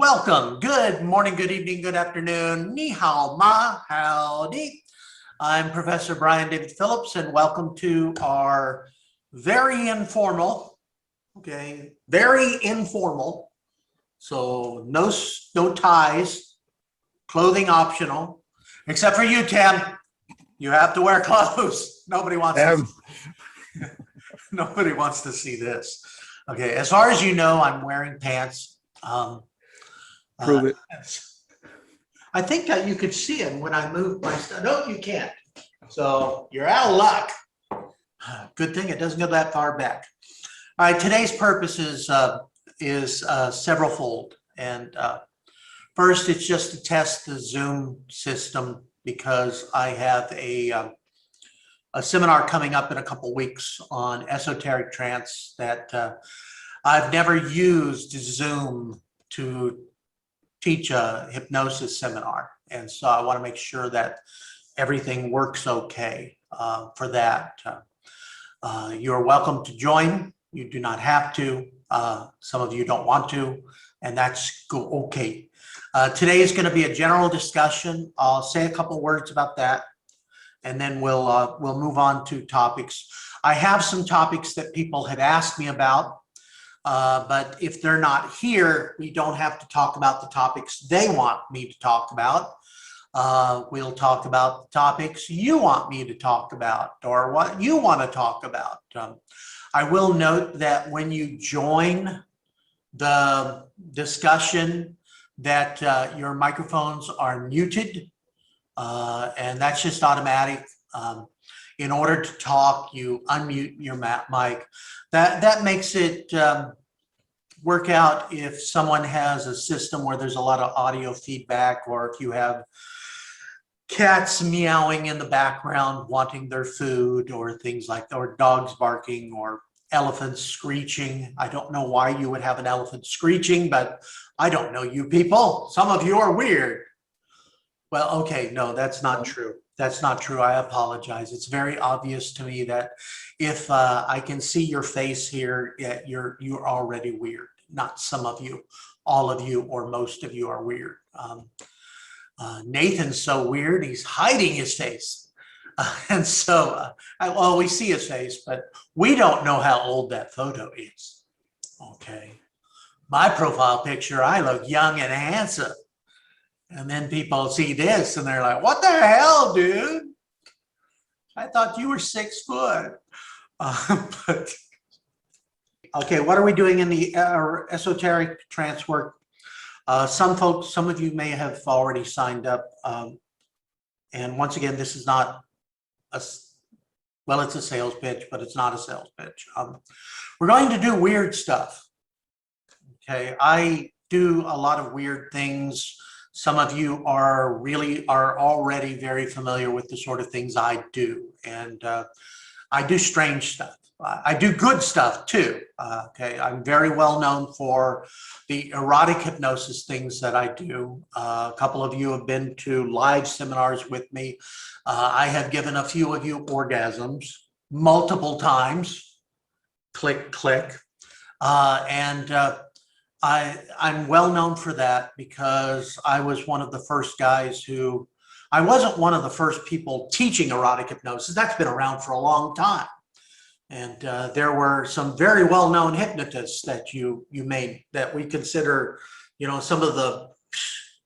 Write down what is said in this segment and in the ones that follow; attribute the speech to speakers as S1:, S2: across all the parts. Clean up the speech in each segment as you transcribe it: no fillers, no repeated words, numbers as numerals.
S1: Welcome. Good morning, good evening, good afternoon. Ni hao ma, howdy. I'm Professor Brian David Phillips, and welcome to our very informal, very informal. So no ties, clothing optional, except for you, Tim. You have to wear clothes. Nobody wants to see this. Okay, as far as you know, I'm wearing pants.
S2: Prove it.
S1: I think that you could see them when I move my stuff. No, you can't. So you're out of luck. Good thing it doesn't go that far back. All right, today's purpose is severalfold. And first, it's just to test the Zoom system because I have a seminar coming up in a couple weeks on esoteric trance that I've never used Zoom to teach a hypnosis seminar. And so I want to make sure that everything works okay for that. You're welcome to join. You do not have to. Some of you don't want to, and that's okay. Today is going to be a general discussion. I'll say a couple words about that, and then we'll move on to topics. I have some topics that people have asked me about. But if they're not here, we don't have to talk about the topics they want me to talk about. We'll talk about the topics you want me to talk about or what you want to talk about. I will note that when you join the discussion that your microphones are muted, and that's just automatic. In order to talk, you unmute your mic. That makes it work out if someone has a system where there's a lot of audio feedback, or if you have cats meowing in the background wanting their food, or things like that, or dogs barking, or elephants screeching. I don't know why you would have an elephant screeching, but I don't know you people. Some of you are weird. Well, okay, no, that's not true. That's not true. I apologize. It's very obvious to me that if I can see your face here, you're already weird. Not some of you, all of you, or most of you are weird. Nathan's so weird, he's hiding his face. And so, well, we see his face, but we don't know how old that photo is. Okay. My profile picture, I look young and handsome. And then people see this and they're like, what the hell, dude? I thought you were 6 foot. But okay, what are we doing in the esoteric trance work? Some folks, some of you may have already signed up. And once again, this is not well, it's a sales pitch, but it's not a sales pitch. We're going to do weird stuff. Okay, I do a lot of weird things. Some of you are already very familiar with the sort of things I do. And I do strange stuff. I do good stuff too. Okay, I'm very well known for the erotic hypnosis things that I do. A couple of you have been to live seminars with me. I have given a few of you orgasms multiple times. Click, click. I'm well known for that because I was one of the first guys who, I wasn't one of the first people teaching erotic hypnosis. That's been around for a long time. And there were some very well-known hypnotists that that we consider, some of the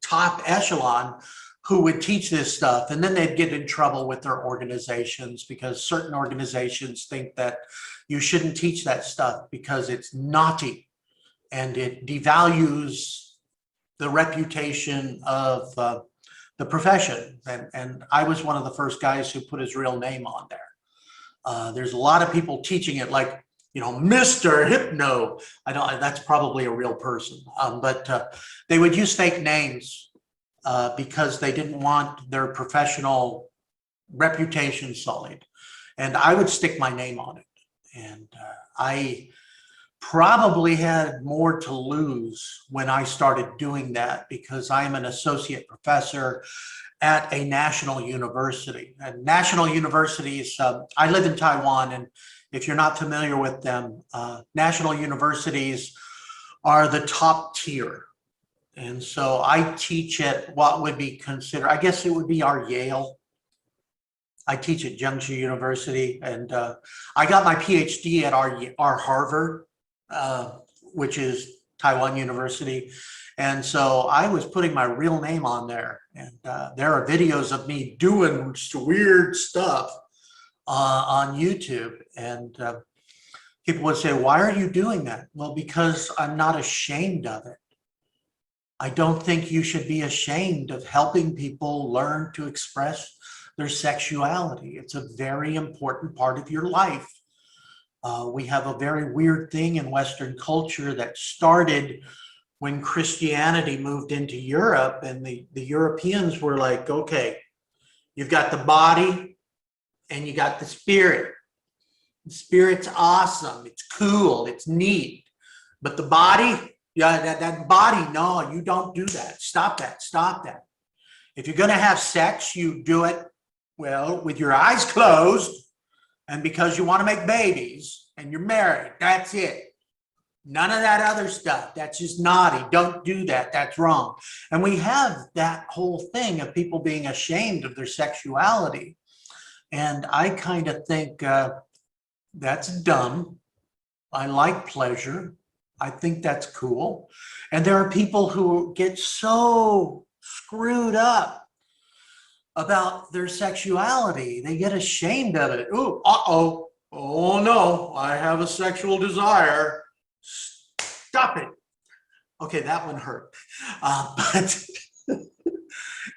S1: top echelon who would teach this stuff. And then they'd get in trouble with their organizations because certain organizations think that you shouldn't teach that stuff because it's naughty. And it devalues the reputation of the profession. And I was one of the first guys who put his real name on there. There's a lot of people teaching it like, Mr. Hypno. That's probably a real person. But they would use fake names because they didn't want their professional reputation sullied. And I would stick my name on it. And I probably had more to lose when I started doing that because I'm an associate professor at a national university. And national universities, I live in Taiwan, and if you're not familiar with them, national universities are the top tier. And so I teach at what would be considered, I guess it would be our Yale. I teach at Junction University, and I got my PhD at our Harvard, which is Taiwan University. And so I was putting my real name on there, and there are videos of me doing weird stuff on YouTube. And people would say, why are you doing that? Well, because I'm not ashamed of it. I don't think you should be ashamed of helping people learn to express their sexuality. It's a very important part of your life. We have a very weird thing in Western culture that started when Christianity moved into Europe, and the Europeans were like, okay, you've got the body and you got the spirit. The spirit's awesome, it's cool, it's neat. But the body, yeah, that body, no, you don't do that. Stop that, stop that. If you're gonna have sex, you do it, well, with your eyes closed, and because you wanna make babies and you're married, that's it. None of that other stuff. That's just naughty. Don't do that. That's wrong. And we have that whole thing of people being ashamed of their sexuality. And I kind of think that's dumb. I like pleasure. I think that's cool. And there are people who get so screwed up about their sexuality. They get ashamed of it. Ooh, uh-oh. Oh no, I have a sexual desire. Stop it. Okay, that one hurt. But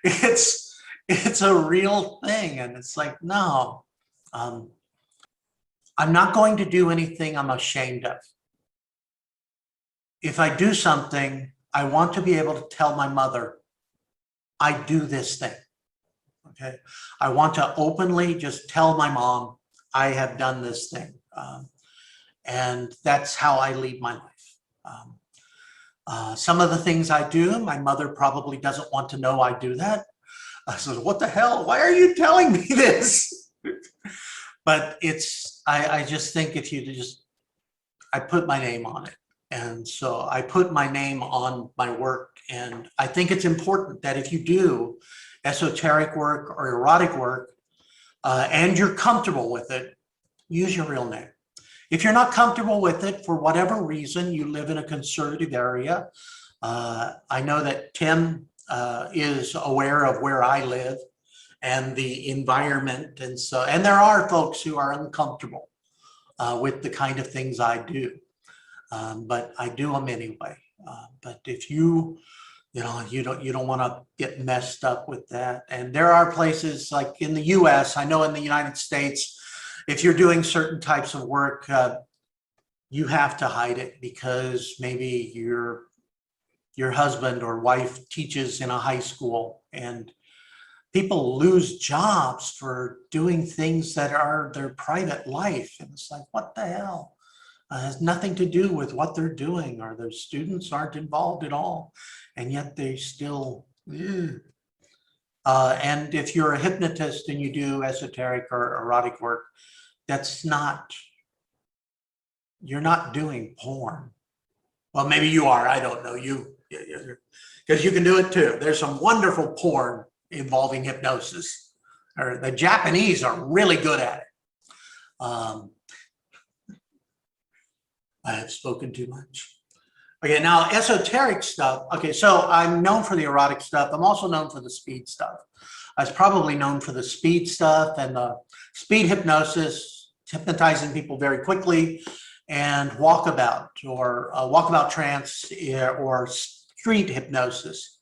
S1: it's a real thing. And it's like, no, I'm not going to do anything I'm ashamed of. If I do something, I want to be able to tell my mother, I do this thing. Okay. I want to openly just tell my mom, I have done this thing. And that's how I lead my life. Some of the things I do, my mother probably doesn't want to know I do that. I said, what the hell? Why are you telling me this? But I just think if you just, I put my name on it. And so I put my name on my work. And I think it's important that if you do esoteric work or erotic work, and you're comfortable with it, use your real name. If you're not comfortable with it, for whatever reason, you live in a conservative area. I know that Tim is aware of where I live and the environment. And so, and there are folks who are uncomfortable with the kind of things I do, but I do them anyway. But if you don't want to get messed up with that. And there are places like in the US, I know in the United States, if you're doing certain types of work, you have to hide it because maybe your husband or wife teaches in a high school, and people lose jobs for doing things that are their private life. And it's like, what the hell? It has nothing to do with what they're doing, or their students aren't involved at all. And yet they still, and if you're a hypnotist and you do esoteric or erotic work, you're not doing porn. Well, maybe you are, I don't know, because you can do it too. There's some wonderful porn involving hypnosis. Or the Japanese are really good at it. I have spoken too much. Okay, now esoteric stuff. Okay, so I'm known for the erotic stuff. I'm also known for the speed stuff. I was probably known for the speed stuff and the speed hypnosis, hypnotizing people very quickly, and walkabout or walkabout trance or street hypnosis.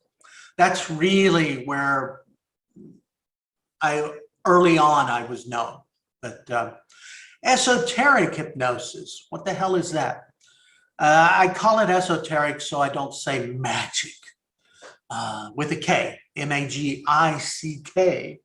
S1: That's really where early on I was known. But esoteric hypnosis, what the hell is that? I call it esoteric so I don't say magic with a K, M-A-G-I-C-K.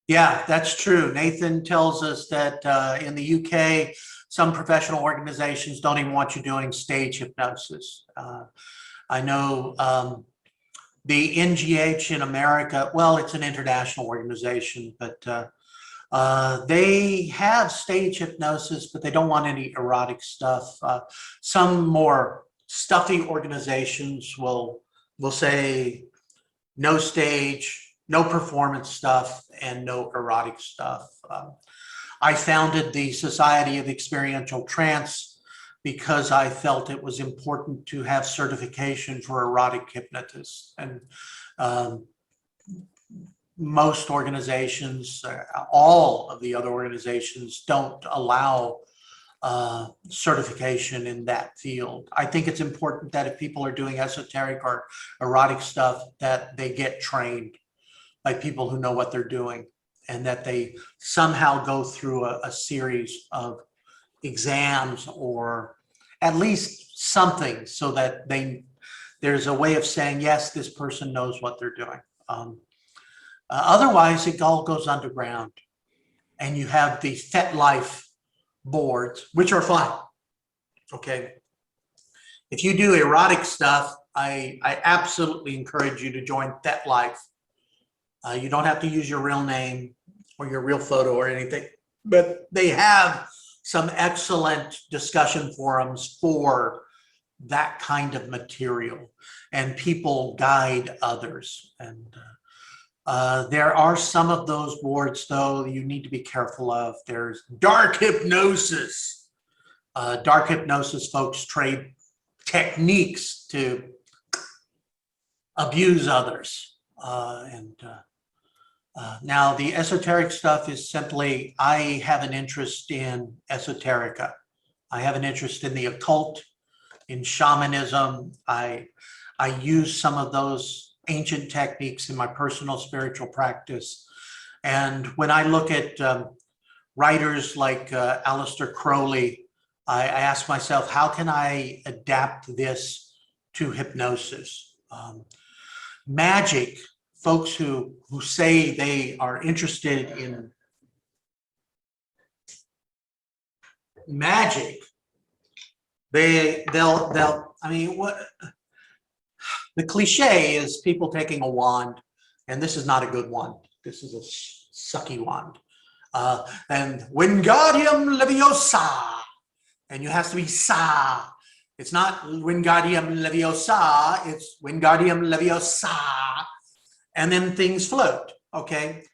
S1: Yeah, that's true. Nathan tells us that in the UK, some professional organizations don't even want you doing stage hypnosis. I know the NGH in America, well, it's an international organization, but They have stage hypnosis, but they don't want any erotic stuff. Some more stuffy organizations will say no stage, no performance stuff, and no erotic stuff. I founded the Society of Experiential Trance because I felt it was important to have certification for erotic hypnotists. And most organizations, all of the other organizations, don't allow certification in that field. I think it's important that if people are doing esoteric or erotic stuff, that they get trained by people who know what they're doing, and that they somehow go through a series of exams or at least something, so that there's a way of saying, yes, this person knows what they're doing. Otherwise, it all goes underground, and you have the FetLife boards, which are fine. Okay. If you do erotic stuff, I absolutely encourage you to join FetLife. You don't have to use your real name or your real photo or anything, but they have some excellent discussion forums for that kind of material, and people guide others. And there are some of those boards, though, you need to be careful of. There's dark hypnosis. Dark hypnosis folks trade techniques to abuse others. Now, the esoteric stuff is simply, I have an interest in esoterica. I have an interest in the occult, in shamanism. I use some of those ancient techniques in my personal spiritual practice. And when I look at writers like Aleister Crowley, I ask myself, how can I adapt this to hypnosis? Magic, folks who say they are interested in magic, they'll I mean, what the cliche is, people taking a wand, and this is not a good wand. This is a sucky wand. And Wingardium Leviosa, and you have to be sa. It's not Wingardium Leviosa, it's Wingardium Leviosa, and then things float, okay?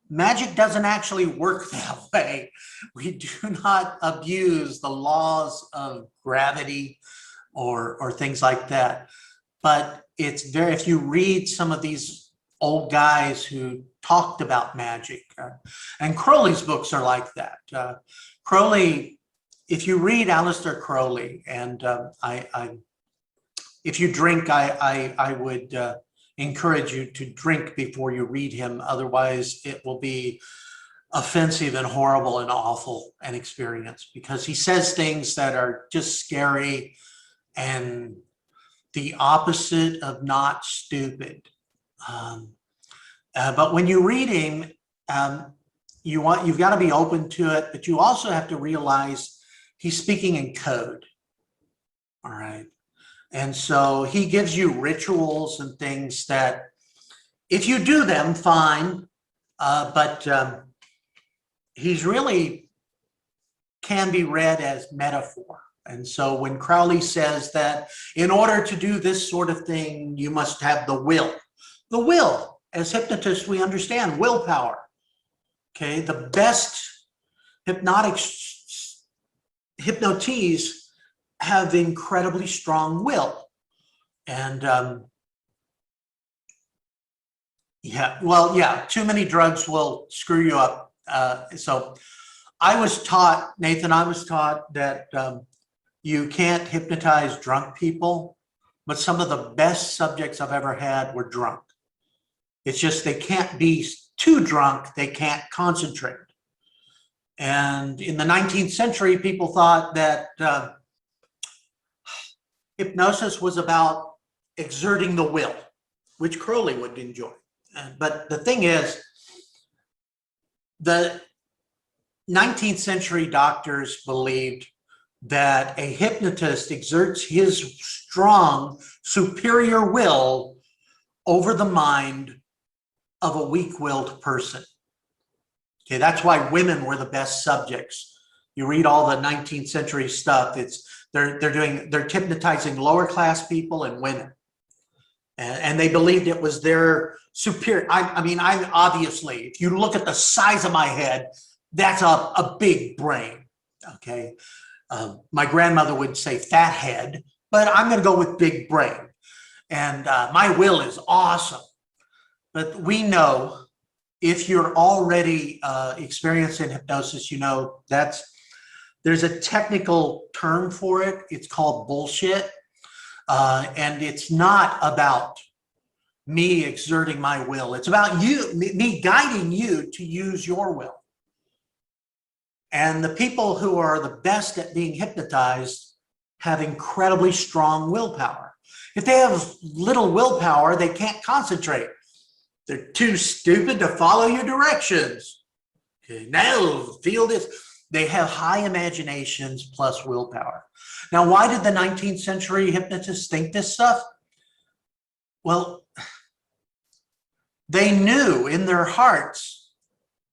S1: Magic doesn't actually work that way. We do not abuse the laws of gravity or things like that. But it's very, if you read some of these old guys who talked about magic, and Crowley's books are like that. Crowley, if you read Aleister Crowley, and if you drink, I would encourage you to drink before you read him. Otherwise, it will be offensive and horrible and awful an experience, because he says things that are just scary and the opposite of not stupid. But when you read him, you've got to be open to it, but you also have to realize he's speaking in code. All right. And so he gives you rituals and things that if you do them, fine. But he's really can be read as metaphor. And so when Crowley says that in order to do this sort of thing, you must have the will, as hypnotists, we understand willpower. Okay, the best hypnotists have incredibly strong will. And too many drugs will screw you up. So I was taught, Nathan, that you can't hypnotize drunk people, but some of the best subjects I've ever had were drunk. It's just they can't be too drunk, they can't concentrate. And in the 19th century, people thought that hypnosis was about exerting the will, which Crowley would enjoy. But the thing is, the 19th century doctors believed that a hypnotist exerts his strong, superior will over the mind of a weak-willed person. Okay, that's why women were the best subjects. You read all the 19th century stuff. They're hypnotizing lower class people and women, and they believed it was their superior. I mean, I obviously, if you look at the size of my head, that's a big brain. Okay, my grandmother would say fat head, but I'm going to go with big brain. And my will is awesome. But we know, if you're already experienced in hypnosis, you know there's a technical term for it. It's called bullshit. And it's not about me exerting my will. It's about me guiding you to use your will. And the people who are the best at being hypnotized have incredibly strong willpower. If they have little willpower, they can't concentrate. They're too stupid to follow your directions. Okay, now feel this. They have high imaginations plus willpower. Now, why did the 19th century hypnotists think this stuff? Well, they knew in their hearts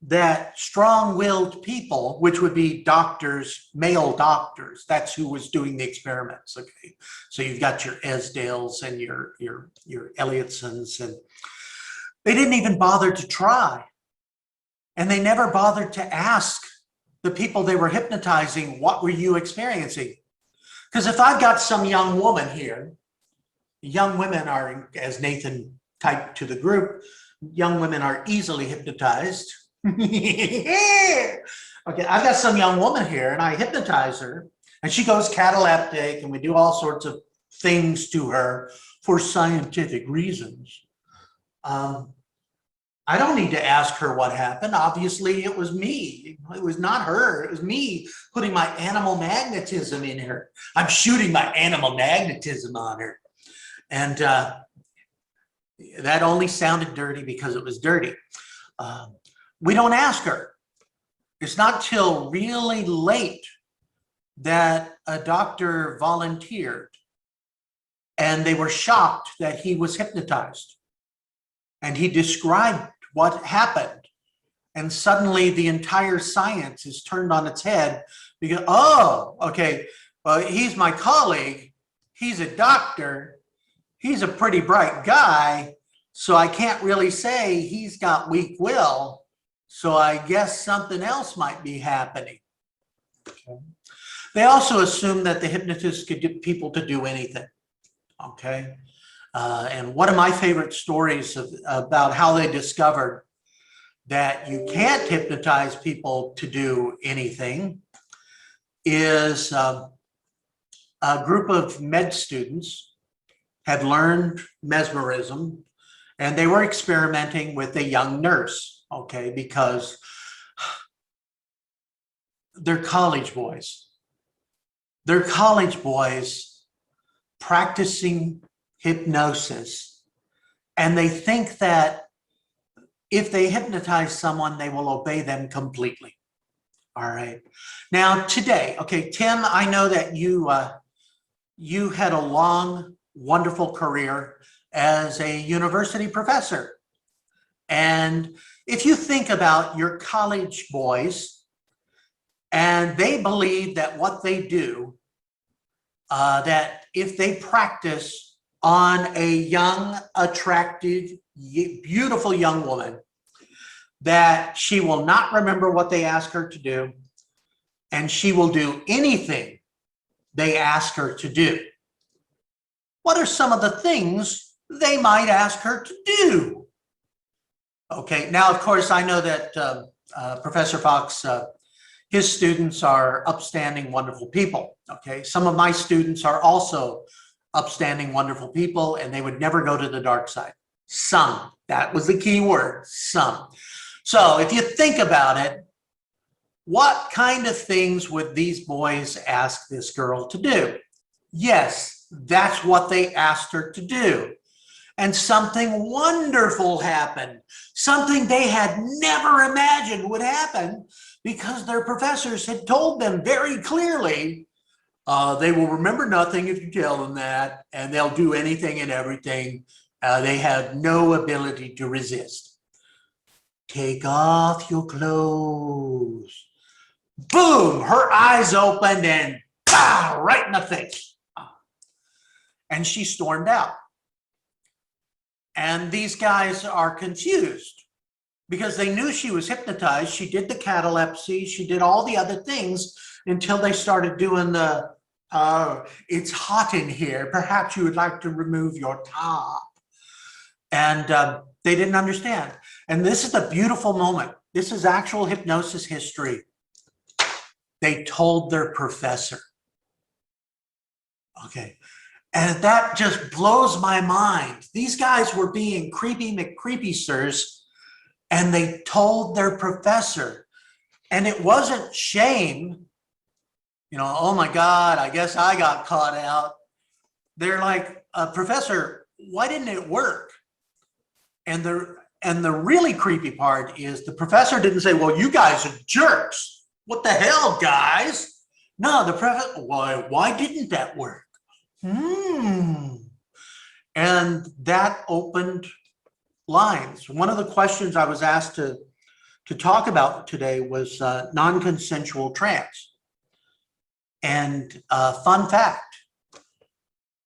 S1: that strong-willed people, which would be doctors, male doctors, that's who was doing the experiments. Okay, so you've got your Esdales and your Elliotsons, and they didn't even bother to try. And they never bothered to ask the people they were hypnotizing, what were you experiencing? Because if I've got some young woman here, young women are, as Nathan typed to the group, young women are easily hypnotized. Okay, I've got some young woman here and I hypnotize her and she goes cataleptic and we do all sorts of things to her for scientific reasons. I don't need to ask her what happened. Obviously, it was me. It was not her. It was me putting my animal magnetism in her. I'm shooting my animal magnetism on her. And that only sounded dirty because it was dirty. We don't ask her. It's not till really late that a doctor volunteered and they were shocked that he was hypnotized. And he described what happened. And suddenly the entire science is turned on its head because, oh, okay, well, he's my colleague. He's a doctor. He's a pretty bright guy. So I can't really say he's got weak will. So I guess something else might be happening. Okay. They also assume that the hypnotist could get people to do anything. Okay. And one of my favorite stories about how they discovered that you can't hypnotize people to do anything is a group of med students had learned mesmerism and they were experimenting with a young nurse, okay, because they're college boys. They're college boys practicing hypnosis, and they think that if they hypnotize someone, they will obey them completely. All right. Now today, okay, Tim, I know that you had a long, wonderful career as a university professor. And if you think about your college boys, and they believe that what they do, that if they practice on a young, attractive, beautiful young woman, that she will not remember what they ask her to do, and she will do anything they ask her to do. What are some of the things they might ask her to do? Okay, now, of course, I know that Professor Fox, his students are upstanding, wonderful people. Okay, some of my students are also upstanding, wonderful people, and they would never go to the dark side. Some, that was the key word, some. So if you think about it, what kind of things would these boys ask this girl to do? Yes, that's what they asked her to do. And something wonderful happened, something they had never imagined would happen because their professors had told them very clearly, they will remember nothing if you tell them that, and they'll do anything and everything. They have no ability to resist. take off your clothes. Boom, her eyes opened and bah, right in the face. And she stormed out. And these guys are confused because they knew she was hypnotized. She did the catalepsy. She did all the other things until they started doing the, it's hot in here. Perhaps you would like to remove your top. And they didn't understand. And this is a beautiful moment. This is actual hypnosis history. They told their professor. Okay. And that just blows my mind. These guys were being creepy McCreepysters, and they told their professor. And it wasn't shame, you know, oh my God, I guess I got caught out. They're like, Professor, why didn't it work? And the really creepy part is the professor didn't say, well, you guys are jerks. What the hell, guys? No, the professor, why didn't that work? And that opened lines. One of the questions I was asked to talk about today was non-consensual trance. And fun fact,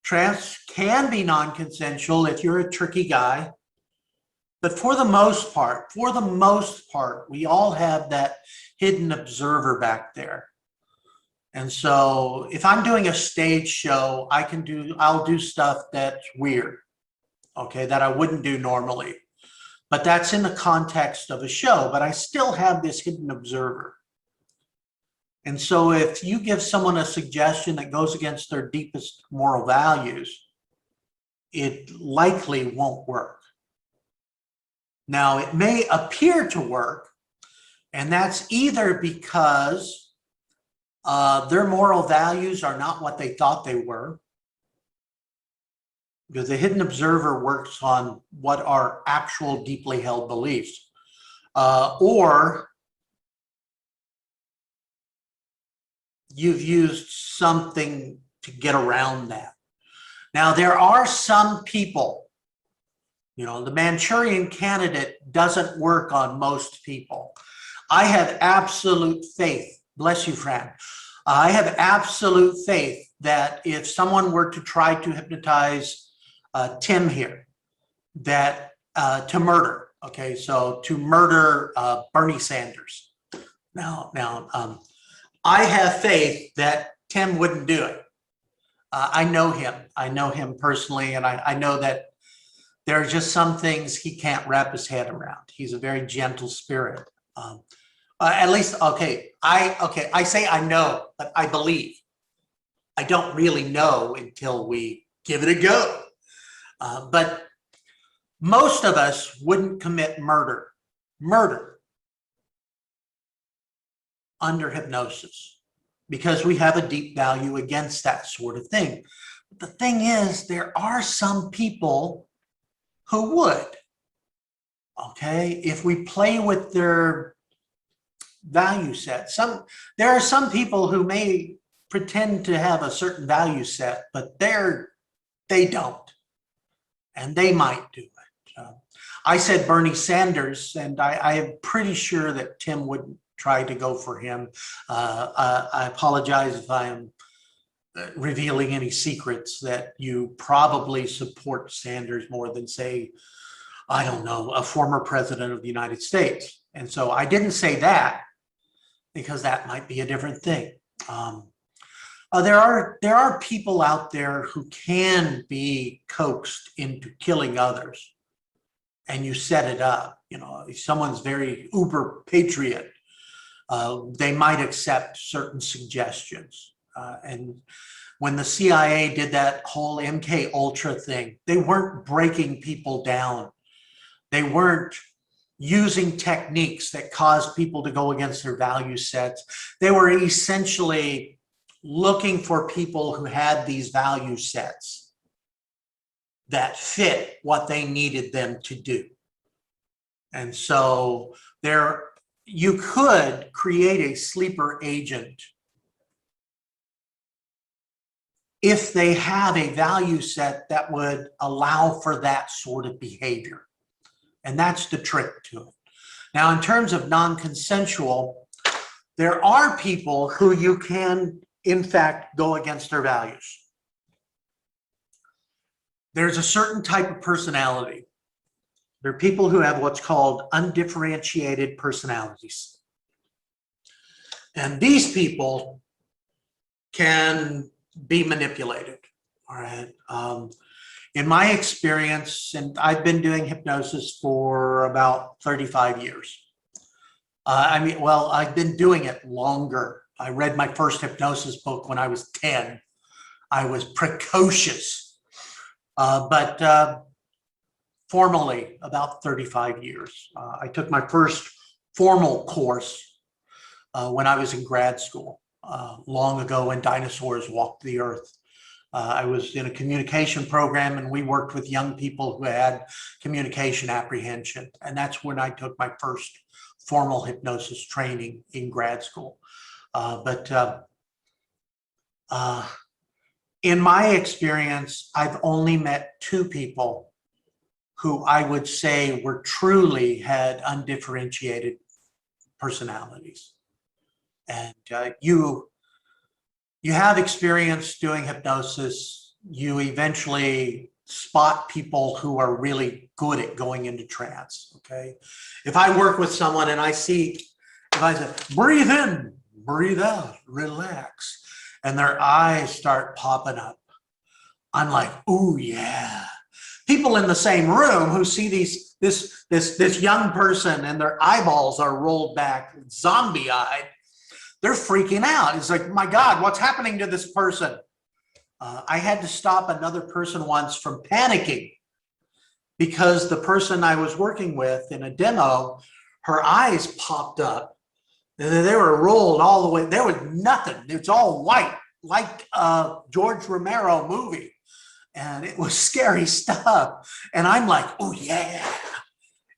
S1: trance can be non-consensual if you're a tricky guy. But for the most part, we all have that hidden observer back there. And so if I'm doing a stage show, I'll do stuff that's weird, okay, that I wouldn't do normally. But that's in the context of a show, but I still have this hidden observer. And so if you give someone a suggestion that goes against their deepest moral values, it likely won't work. Now, it may appear to work, and that's either because their moral values are not what they thought they were, because the hidden observer works on what are actual deeply held beliefs, or you've used something to get around that. Now, there are some people, you know, the Manchurian candidate doesn't work on most people. I have absolute faith, bless you, Fran. I have absolute faith that if someone were to try to hypnotize Tim here, that to murder, okay, so to murder Bernie Sanders. Now, I have faith that Tim wouldn't do it. I know him personally, and I know that there are just some things he can't wrap his head around. He's a very gentle spirit. At least, I say I know, but I believe. I don't really know until we give it a go. But most of us wouldn't commit murder under hypnosis, because we have a deep value against that sort of thing. But the thing is, there are some people who would, okay, if we play with their value set. There are some people who may pretend to have a certain value set, but they don't, and they might do it. I said Bernie Sanders, and I am pretty sure that Tim wouldn't try to go for him. I apologize if I am revealing any secrets, that you probably support Sanders more than, say, I don't know, a former president of the United States. And so I didn't say that, because that might be a different thing. There are people out there who can be coaxed into killing others, and you set it up. You know, if someone's very uber patriot, they might accept certain suggestions. And when the CIA did that whole MK Ultra thing, they weren't breaking people down. They weren't using techniques that caused people to go against their value sets. They were essentially looking for people who had these value sets that fit what they needed them to do. And so you could create a sleeper agent if they have a value set that would allow for that sort of behavior. And that's the trick to it. Now, in terms of non-consensual, there are people who you can, in fact, go against their values. There's a certain type of personality. There are people who have what's called undifferentiated personalities. And these people can be manipulated, all right? In my experience, and I've been doing hypnosis for about 35 years. I've been doing it longer. I read my first hypnosis book when I was 10. I was precocious, but formally about 35 years. I took my first formal course when I was in grad school, long ago when dinosaurs walked the earth. I was in a communication program, and we worked with young people who had communication apprehension. And that's when I took my first formal hypnosis training in grad school. In my experience, I've only met two people who I would say were truly had undifferentiated personalities. And you have experience doing hypnosis, you eventually spot people who are really good at going into trance, okay? If I work with someone and if I say, breathe in, breathe out, relax, and their eyes start popping up, I'm like, oh yeah. People in the same room who see this young person and their eyeballs are rolled back, zombie-eyed, they're freaking out. It's like, my God, what's happening to this person? I had to stop another person once from panicking because the person I was working with in a demo, her eyes popped up. They were rolled all the way. There was nothing. It's all white, like a George Romero movie. And it was scary stuff. And I'm like, oh yeah.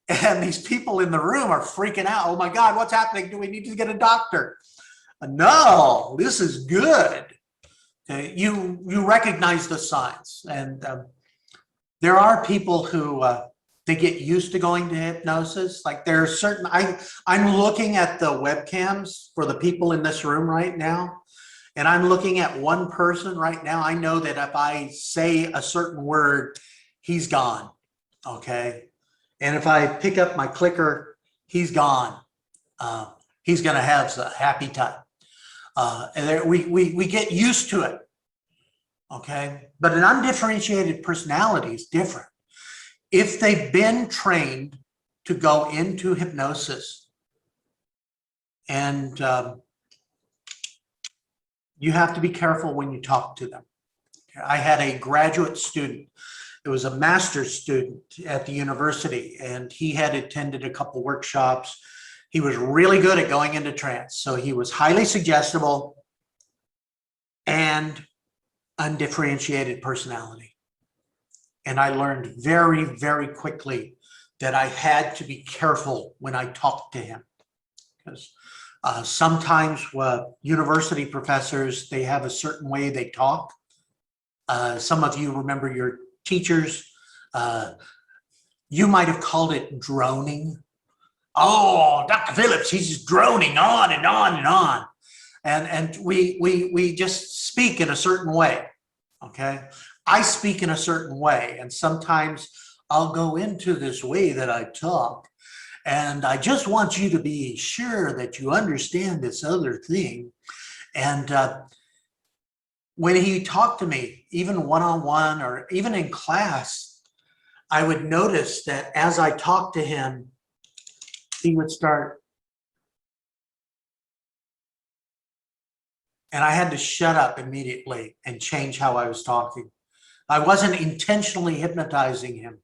S1: And these people in the room are freaking out. Oh my God, what's happening? Do we need to get a doctor? No, this is good. Okay, you recognize the signs, and there are people who they get used to going to hypnosis. Like there are certain, I'm looking at the webcams for the people in this room right now, and I'm looking at one person right now. I know that if I say a certain word, he's gone. Okay, and if I pick up my clicker, he's gone. He's going to have a happy time. And we get used to it, okay? But an undifferentiated personality is different. If they've been trained to go into hypnosis, and you have to be careful when you talk to them. I had a graduate student. It was a master's student at the university, and he had attended a couple workshops. He was really good at going into trance. So he was highly suggestible and undifferentiated personality. And I learned very, very quickly that I had to be careful when I talked to him. Because sometimes university professors, they have a certain way they talk. Some of you remember your teachers. You might have called it droning. Oh, Dr. Phillips, he's just droning on and on and on. And we just speak in a certain way, okay? I speak in a certain way, and sometimes I'll go into this way that I talk, and I just want you to be sure that you understand this other thing. And when he talked to me, even one-on-one or even in class, I would notice that as I talked to him, he would start, and I had to shut up immediately and change how I was talking. I wasn't intentionally hypnotizing him,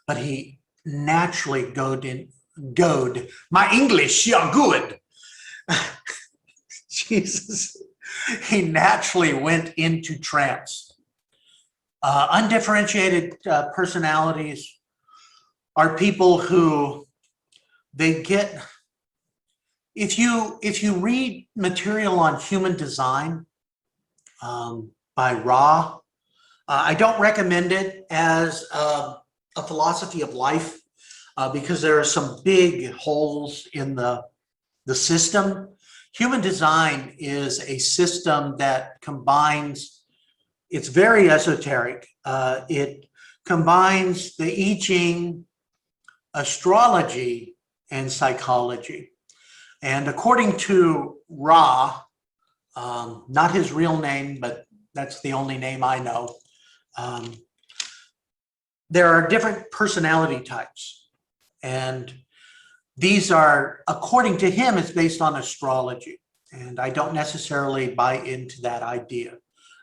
S1: but he naturally goad. My English, you're good. Jesus. He naturally went into trance. Undifferentiated personalities are people who they get, if you read material on human design by Ra, I don't recommend it as a philosophy of life. because there are some big holes in the system. Human design is a system that combines, it's very esoteric. It combines the I Ching, astrology, and psychology. And according to Ra, not his real name, but that's the only name I know, there are different personality types. And these are, according to him, it's based on astrology. And I don't necessarily buy into that idea.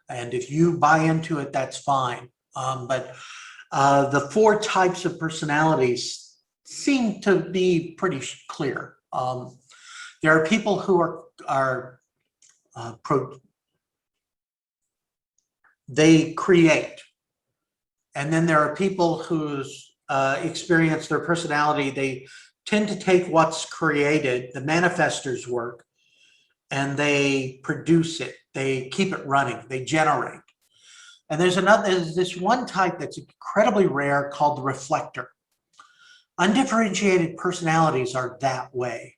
S1: And if you buy into it, that's fine. But the 4 types of personalities seem to be pretty clear. There are people who they create. And then there are people whose experience, their personality, they tend to take what's created, the manifestor's work, and they produce it. They keep it running. They generate. And there's this one type that's incredibly rare called the reflector. Undifferentiated personalities are that way.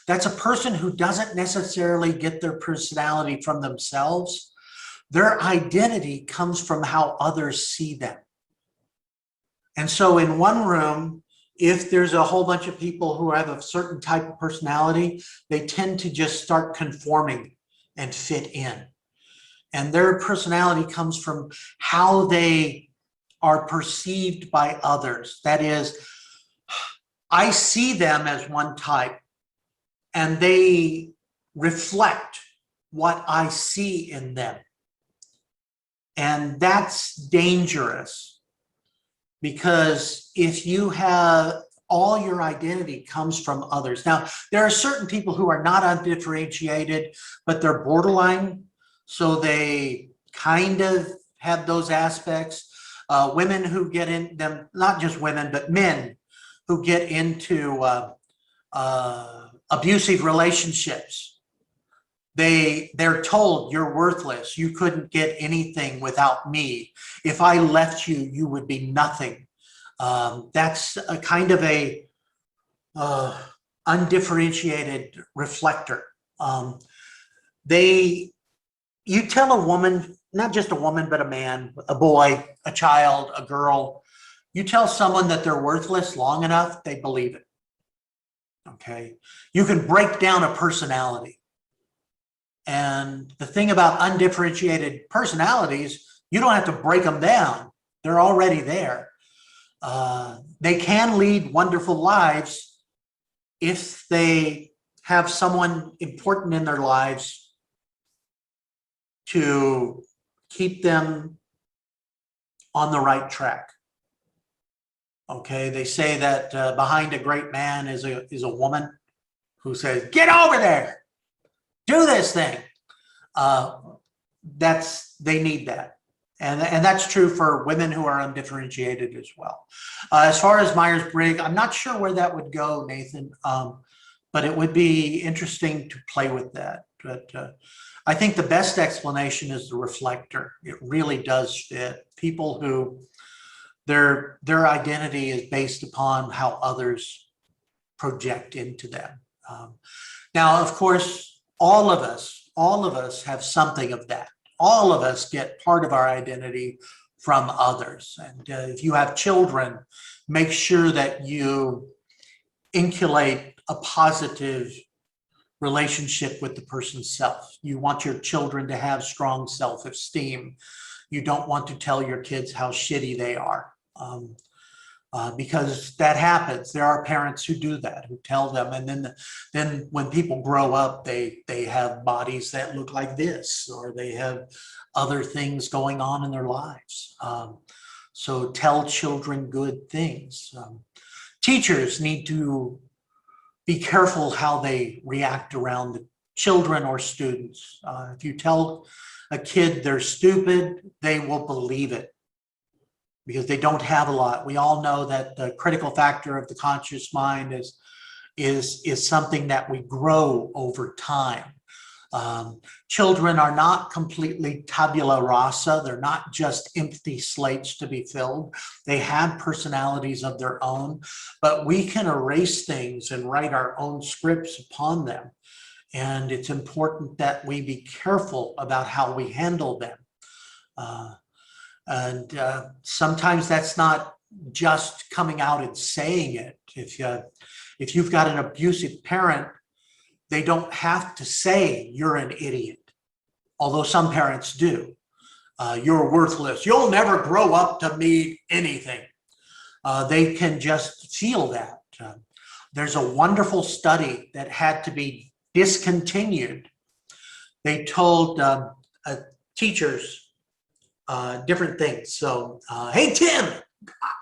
S1: That's a person who doesn't necessarily get their personality from themselves. Their identity comes from how others see them. And so in one room, if there's a whole bunch of people who have a certain type of personality, they tend to just start conforming and fit in. And their personality comes from how they are perceived by others. That is, I see them as one type, and they reflect what I see in them. And that's dangerous. Because if you have all your identity comes from others. Now, there are certain people who are not undifferentiated, but they're borderline. So they kind of have those aspects. Women who get in them, not just women, but men who get into abusive relationships. They're told you're worthless. You couldn't get anything without me. If I left you, you would be nothing. That's a kind of a undifferentiated reflector. You tell a woman, not just a woman, but a man, a boy, a child, a girl, you tell someone that they're worthless long enough, they believe it. Okay. You can break down a personality. And the thing about undifferentiated personalities, you don't have to break them down. They're already there. They can lead wonderful lives if they have someone important in their lives to keep them on the right track. Okay, they say that behind a great man is a woman who says, "Get over there. Do this thing." They need that. And that's true for women who are undifferentiated as well. As far as Myers-Briggs, I'm not sure where that would go, Nathan, but it would be interesting to play with that. But I think the best explanation is the reflector. It really does fit. People who their identity is based upon how others project into them. Now, of course, all of us have something of that. All of us get part of our identity from others. And if you have children, make sure that you inculcate a positive relationship with the person's self. You want your children to have strong self-esteem. You don't want to tell your kids how shitty they are. Because that happens. There are parents who do that, who tell them, and then when people grow up, they have bodies that look like this, or they have other things going on in their lives. So tell children good things. Teachers need to be careful how they react around the children or students. If you tell a kid they're stupid, they will believe it, because they don't have a lot. We all know that the critical factor of the conscious mind is something that we grow over time. Children are not completely tabula rasa. They're not just empty slates to be filled. They have personalities of their own, but we can erase things and write our own scripts upon them. And it's important that we be careful about how we handle them. Sometimes that's not just coming out and saying it. If you've got an abusive parent, they don't have to say you're an idiot, although some parents do. You're worthless. You'll never grow up to be anything. They can just feel that. There's a wonderful study that had to be discontinued. They told teachers different things. So, hey, Tim,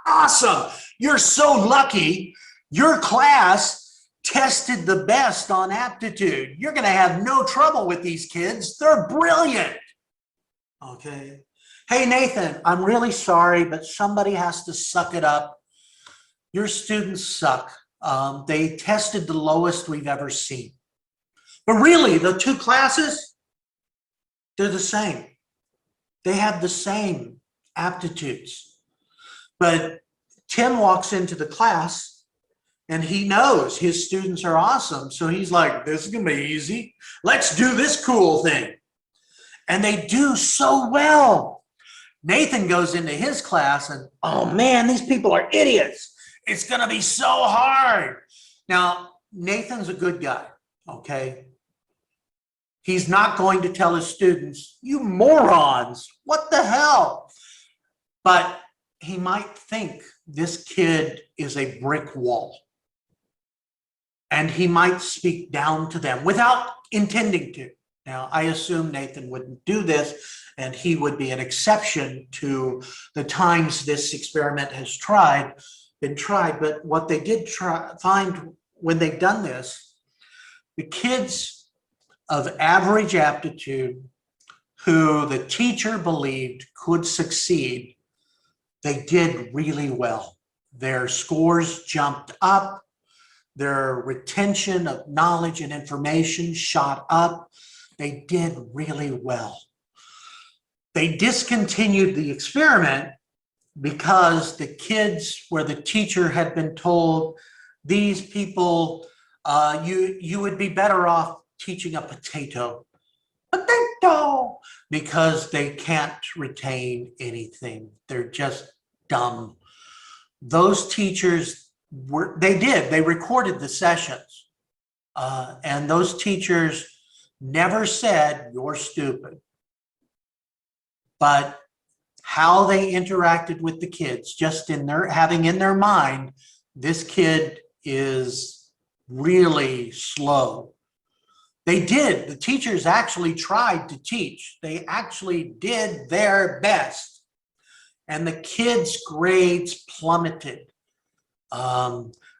S1: awesome. You're so lucky. Your class tested the best on aptitude. You're going to have no trouble with these kids. They're brilliant. Okay. Hey, Nathan, I'm really sorry, but somebody has to suck it up. Your students suck. They tested the lowest we've ever seen. But really, the two classes, they're the same. They have the same aptitudes. But Tim walks into the class and he knows his students are awesome. So he's like, this is going to be easy. Let's do this cool thing. And they do so well. Nathan goes into his class and, oh man, these people are idiots. It's going to be so hard. Now, Nathan's a good guy, okay? He's not going to tell his students, you morons, what the hell? But he might think this kid is a brick wall. And he might speak down to them without intending to. Now, I assume Nathan wouldn't do this, and he would be an exception to the times this experiment has been tried. But what they did find when they've done this, the kids of average aptitude who the teacher believed could succeed, they did really well. Their scores jumped up. Their retention of knowledge and information shot up. They did really well. They discontinued the experiment because the kids where the teacher had been told, these people, you would be better off teaching a potato, because they can't retain anything. They're just dumb. Those teachers, they recorded the sessions, and those teachers never said you're stupid, but how they interacted with the kids, just in their mind, this kid is really slow. The teachers actually tried to teach. They actually did their best, and the kids' grades plummeted.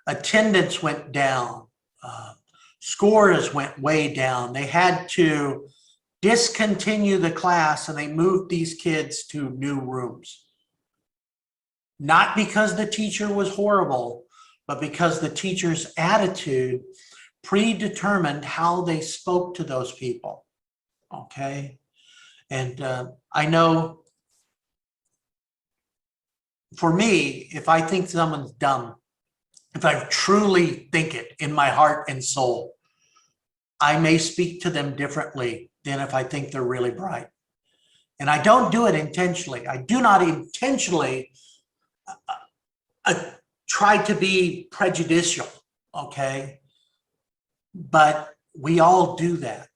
S1: Attendance went down, scores went way down. They had to discontinue the class, and they moved these kids to new rooms. Not because the teacher was horrible, but because the teacher's attitude predetermined how they spoke to those people. Okay. And I know for me, if I think someone's dumb, if I truly think it in my heart and soul, I may speak to them differently than if I think they're really bright. And I don't do it intentionally. I do not intentionally try to be prejudicial, okay? But we all do that.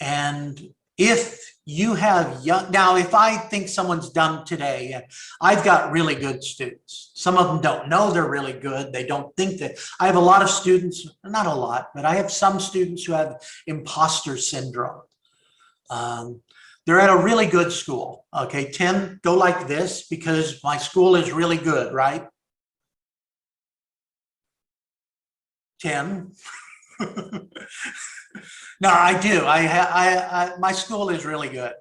S1: And if you have now, if I think someone's dumb today, I've got really good students. Some of them don't know they're really good. They don't think that. I have a lot of students, not a lot, but I have some students who have imposter syndrome. They're at a really good school. Okay, Tim, go like this because my school is really good, right? Tim? No, I do. My school is really good.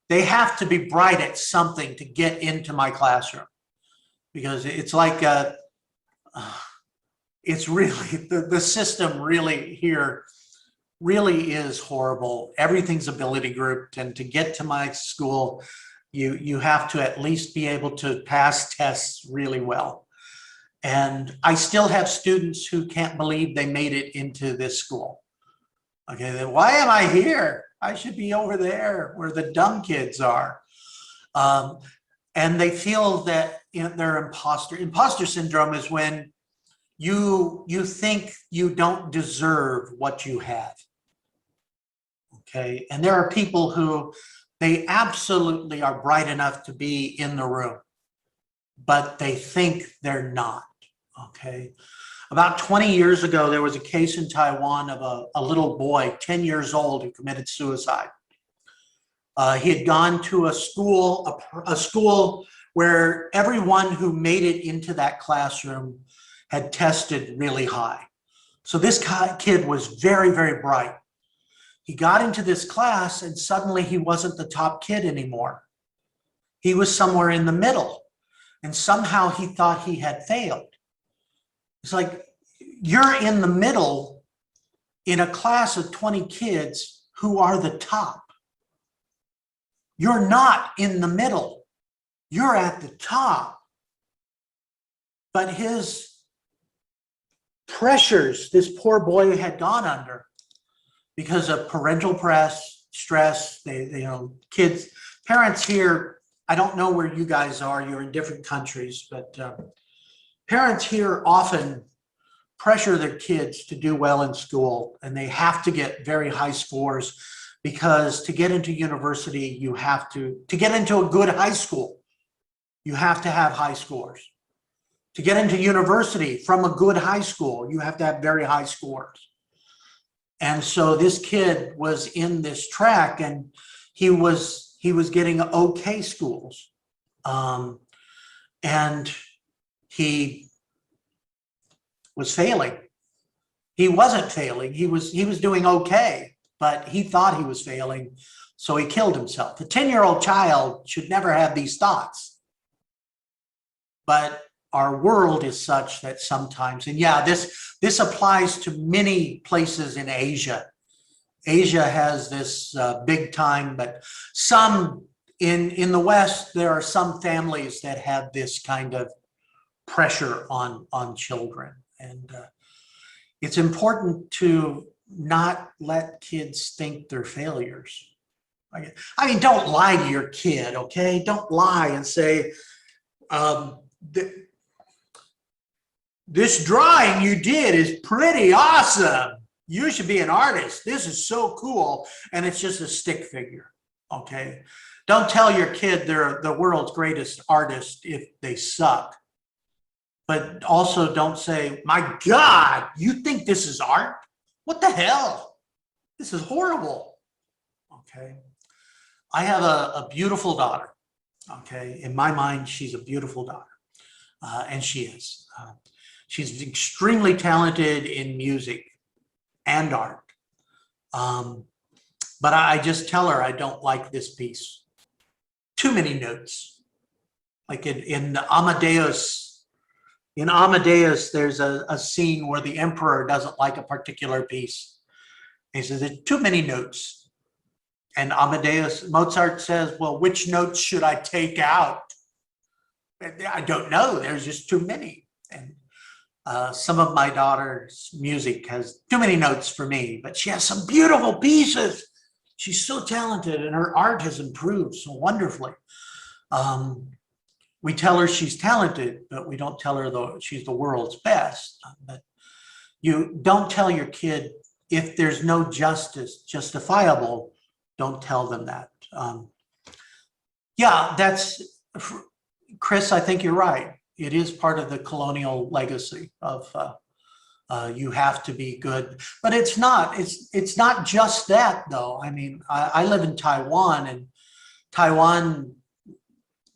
S1: They have to be bright at something to get into my classroom, because it's like it's really the system really here really is horrible. Everything's ability grouped, and to get to my school, you have to at least be able to pass tests really well. And I still have students who can't believe they made it into this school. Okay, then why am I here? I should be over there where the dumb kids are. And they feel that, you know, they're imposter. Imposter syndrome is when you think you don't deserve what you have. Okay, and there are people who they absolutely are bright enough to be in the room, but they think they're not. Okay, about 20 years ago, there was a case in Taiwan of a little boy, 10 years old, who committed suicide. He had gone to a school where everyone who made it into that classroom had tested really high. So this kid was very, very bright. He got into this class and suddenly he wasn't the top kid anymore. He was somewhere in the middle, and somehow he thought he had failed. It's like, you're in the middle in a class of 20 kids who are the top. You're not in the middle. You're at the top. But his pressures, this poor boy had gone under because of parental stress, kids, parents here, I don't know where you guys are, you're in different countries, but parents here often pressure their kids to do well in school, and they have to get very high scores, because to get into university, you have to get into a good high school, you have to have high scores. To get into university from a good high school, you have to have very high scores. And so this kid was in this track, and he was getting okay schools. And he was failing. He wasn't failing. He was doing okay, but he thought he was failing, so he killed himself. A 10-year-old child should never have these thoughts. But our world is such that sometimes, and yeah, this applies to many places in Asia. Asia has this big time, but some in the West, there are some families that have this kind of pressure on children. And it's important to not let kids think they're failures. I mean, don't lie to your kid, okay? Don't lie and say, this drawing you did is pretty awesome. You should be an artist. This is so cool. And it's just a stick figure, okay? Don't tell your kid they're the world's greatest artist if they suck. But also don't say, my God, you think this is art? What the hell? This is horrible, okay? I have a beautiful daughter, okay? In my mind, she's a beautiful daughter, and she is. She's extremely talented in music and art. But I just tell her I don't like this piece. Too many notes. Like in Amadeus, there's a scene where the emperor doesn't like a particular piece. He says, there's too many notes. And Mozart says, well, which notes should I take out? I don't know, there's just too many. And some of my daughter's music has too many notes for me, but she has some beautiful pieces. She's so talented, and her art has improved so wonderfully. We tell her she's talented, but we don't tell her she's the world's best. But you don't tell your kid, if there's no justifiable, don't tell them that. Yeah, that's, Chris, I think you're right. It is part of the colonial legacy of you have to be good, but it's not just that though. I mean, I live in Taiwan, and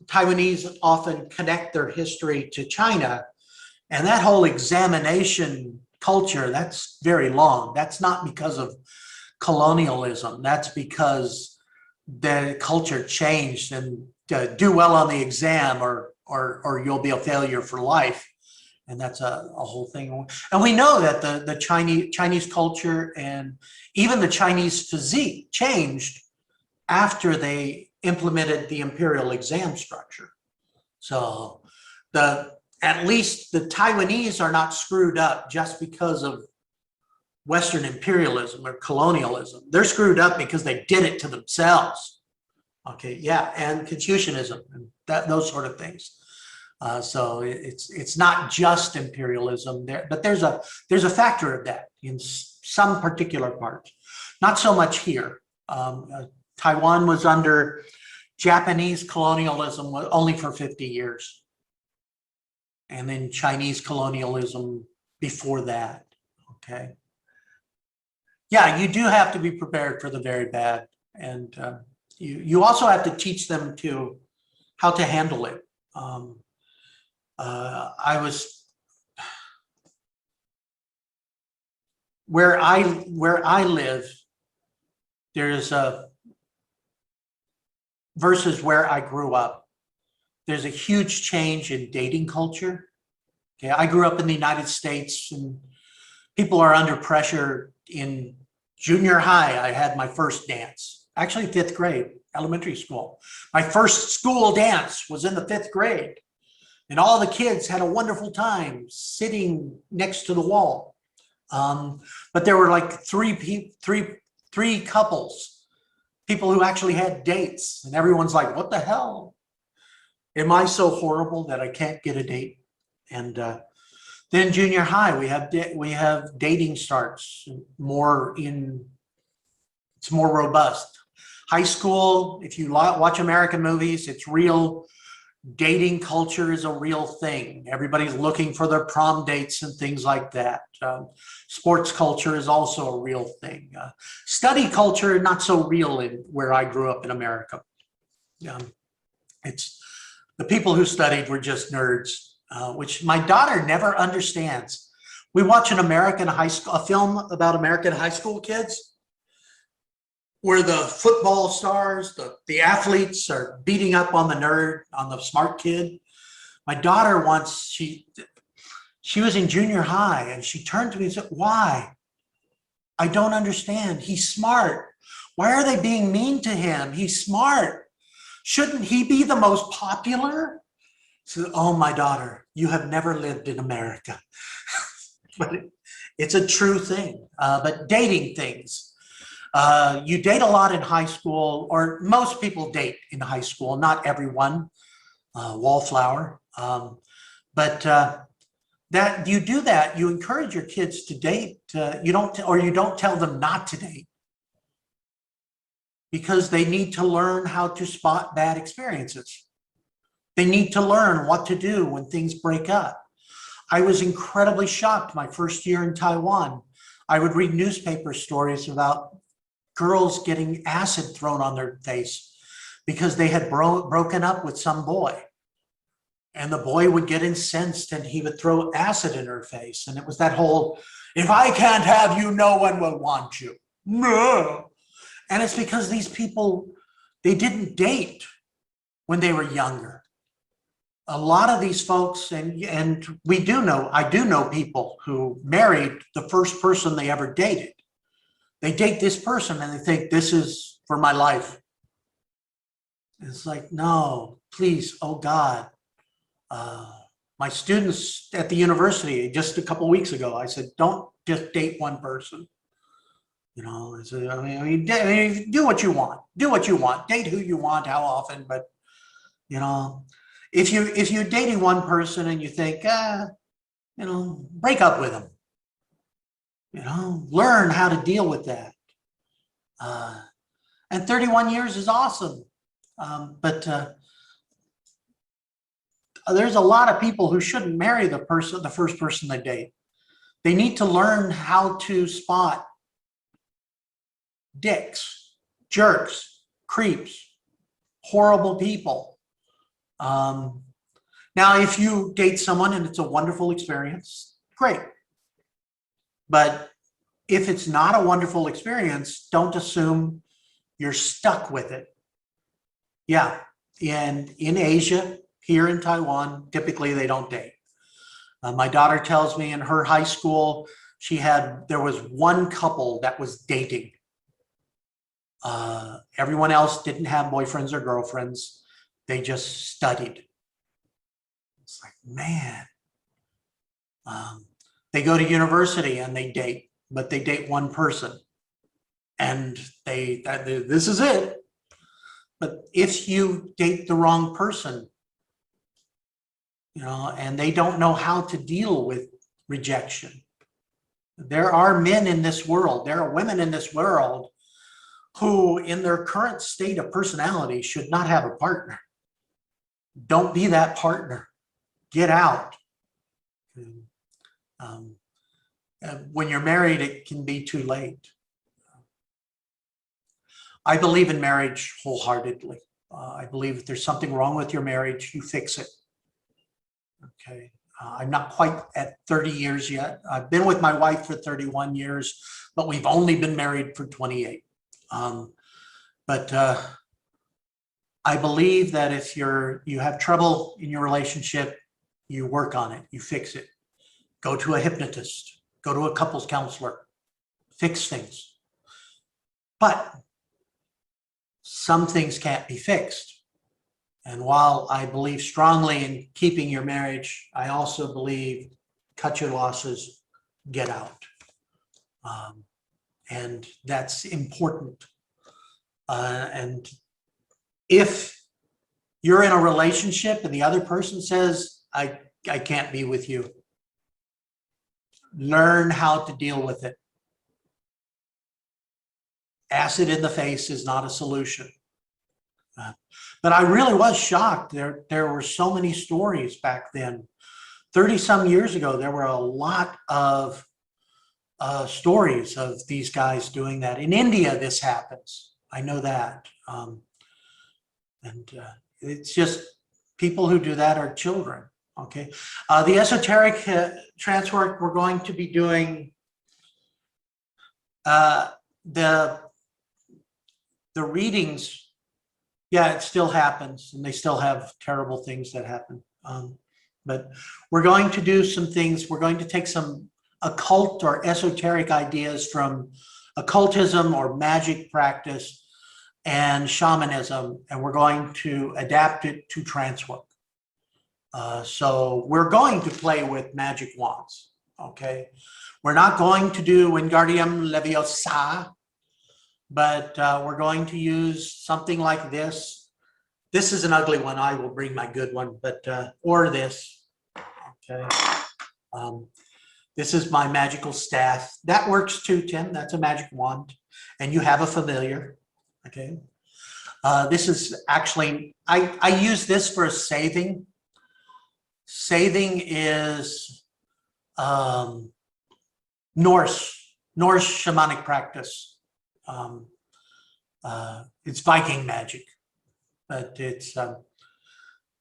S1: Taiwanese often connect their history to China, and that whole examination culture, that's very long. That's not because of colonialism. That's because the culture changed, and do well on the exam or you'll be a failure for life. And that's a whole thing. And we know that the Chinese culture and even the Chinese physique changed after they implemented the imperial exam structure. So at least the Taiwanese are not screwed up just because of Western imperialism or colonialism. They're screwed up because they did it to themselves. Okay, yeah, and Confucianism and those sort of things. So it's not just imperialism there, but there's a factor of that in some particular parts. Not so much here. Taiwan was under Japanese colonialism only for 50 years. And then Chinese colonialism before that, okay? Yeah, you do have to be prepared for the very bad. And you also have to teach them how to handle it. Where I live, there's versus where I grew up, there's a huge change in dating culture. Okay, I grew up in the United States and people are under pressure. In junior high, I had my first dance, actually 5th grade, elementary school. My first school dance was in the 5th grade. And all the kids had a wonderful time sitting next to the wall. But there were like three couples, people who actually had dates. And everyone's like, what the hell? Am I so horrible that I can't get a date? And then junior high, we have dating starts it's more robust. High school, if you watch American movies, it's real. Dating culture is a real thing. Everybody's looking for their prom dates and things like that. Sports culture is also a real thing. Study culture, not so real in where I grew up in America. It's the people who studied were just nerds, which my daughter never understands. We watch a film about American high school kids, where the football stars, the athletes are beating up on the nerd, on the smart kid. My daughter once, she was in junior high and she turned to me and said, why? I don't understand. He's smart. Why are they being mean to him? He's smart. Shouldn't he be the most popular? So, oh, my daughter, you have never lived in America. But it's a true thing. But dating things. You date a lot in high school, or most people date in high school, not everyone, wallflower. But that you do that, you encourage your kids to date. You don't tell them not to date, because they need to learn how to spot bad experiences. They need to learn what to do when things break up. I was incredibly shocked my first year in Taiwan. I would read newspaper stories about girls getting acid thrown on their face because they had broken up with some boy. And the boy would get incensed and he would throw acid in her face. And it was that whole, if I can't have you, no one will want you. No. And it's because these people, they didn't date when they were younger. A lot of these folks, and I do know people who married the first person they ever dated. They date this person and they think, this is for my life. It's like, no, please, oh God. My students at the university, just a couple of weeks ago, I said, don't just date one person. I said, do what you want. Do what you want. Date who you want, how often. But, if you're dating one person and you think, break up with them. Learn how to deal with that. And 31 years is awesome. But there's a lot of people who shouldn't marry the first person they date. They need to learn how to spot dicks, jerks, creeps, horrible people. Now, if you date someone and it's a wonderful experience, great. But if it's not a wonderful experience, don't assume you're stuck with it. Yeah, and in Asia, here in Taiwan, typically they don't date. My daughter tells me in her high school, there was one couple that was dating. Everyone else didn't have boyfriends or girlfriends. They just studied. It's like, man. They go to university and they date, but they date one person. And this is it. But if you date the wrong person, and they don't know how to deal with rejection. There are men in this world, there are women in this world who in their current state of personality should not have a partner. Don't be that partner. Get out. When you're married, it can be too late. I believe in marriage wholeheartedly. I believe if there's something wrong with your marriage, you fix it. Okay. I'm not quite at 30 years yet. I've been with my wife for 31 years, but we've only been married for 28. But I believe that if you have trouble in your relationship, you work on it, you fix it. Go to a hypnotist, go to a couples counselor, fix things. But some things can't be fixed. And while I believe strongly in keeping your marriage, I also believe cut your losses, get out. And that's important. And if you're in a relationship and the other person says, I can't be with you, learn how to deal with it. Acid in the face is not a solution. But I really was shocked. There were so many stories back then. 30 some years ago, there were a lot of stories of these guys doing that. In India, this happens. I know that. It's just people who do that are children. Okay. The esoteric trance work, we're going to be doing the readings. Yeah, it still happens, and they still have terrible things that happen. But we're going to do some things. We're going to take some occult or esoteric ideas from occultism or magic practice and shamanism, and we're going to adapt it to trance work. So we're going to play with magic wands, okay? We're not going to do Wingardium Leviosa, but we're going to use something like this. This is an ugly one. I will bring my good one, but or this. Okay. This is my magical staff. That works too, Tim. That's a magic wand, and you have a familiar. Okay. This is actually I use this for a Seiðr. Seiðr is Norse shamanic practice. It's Viking magic, but it's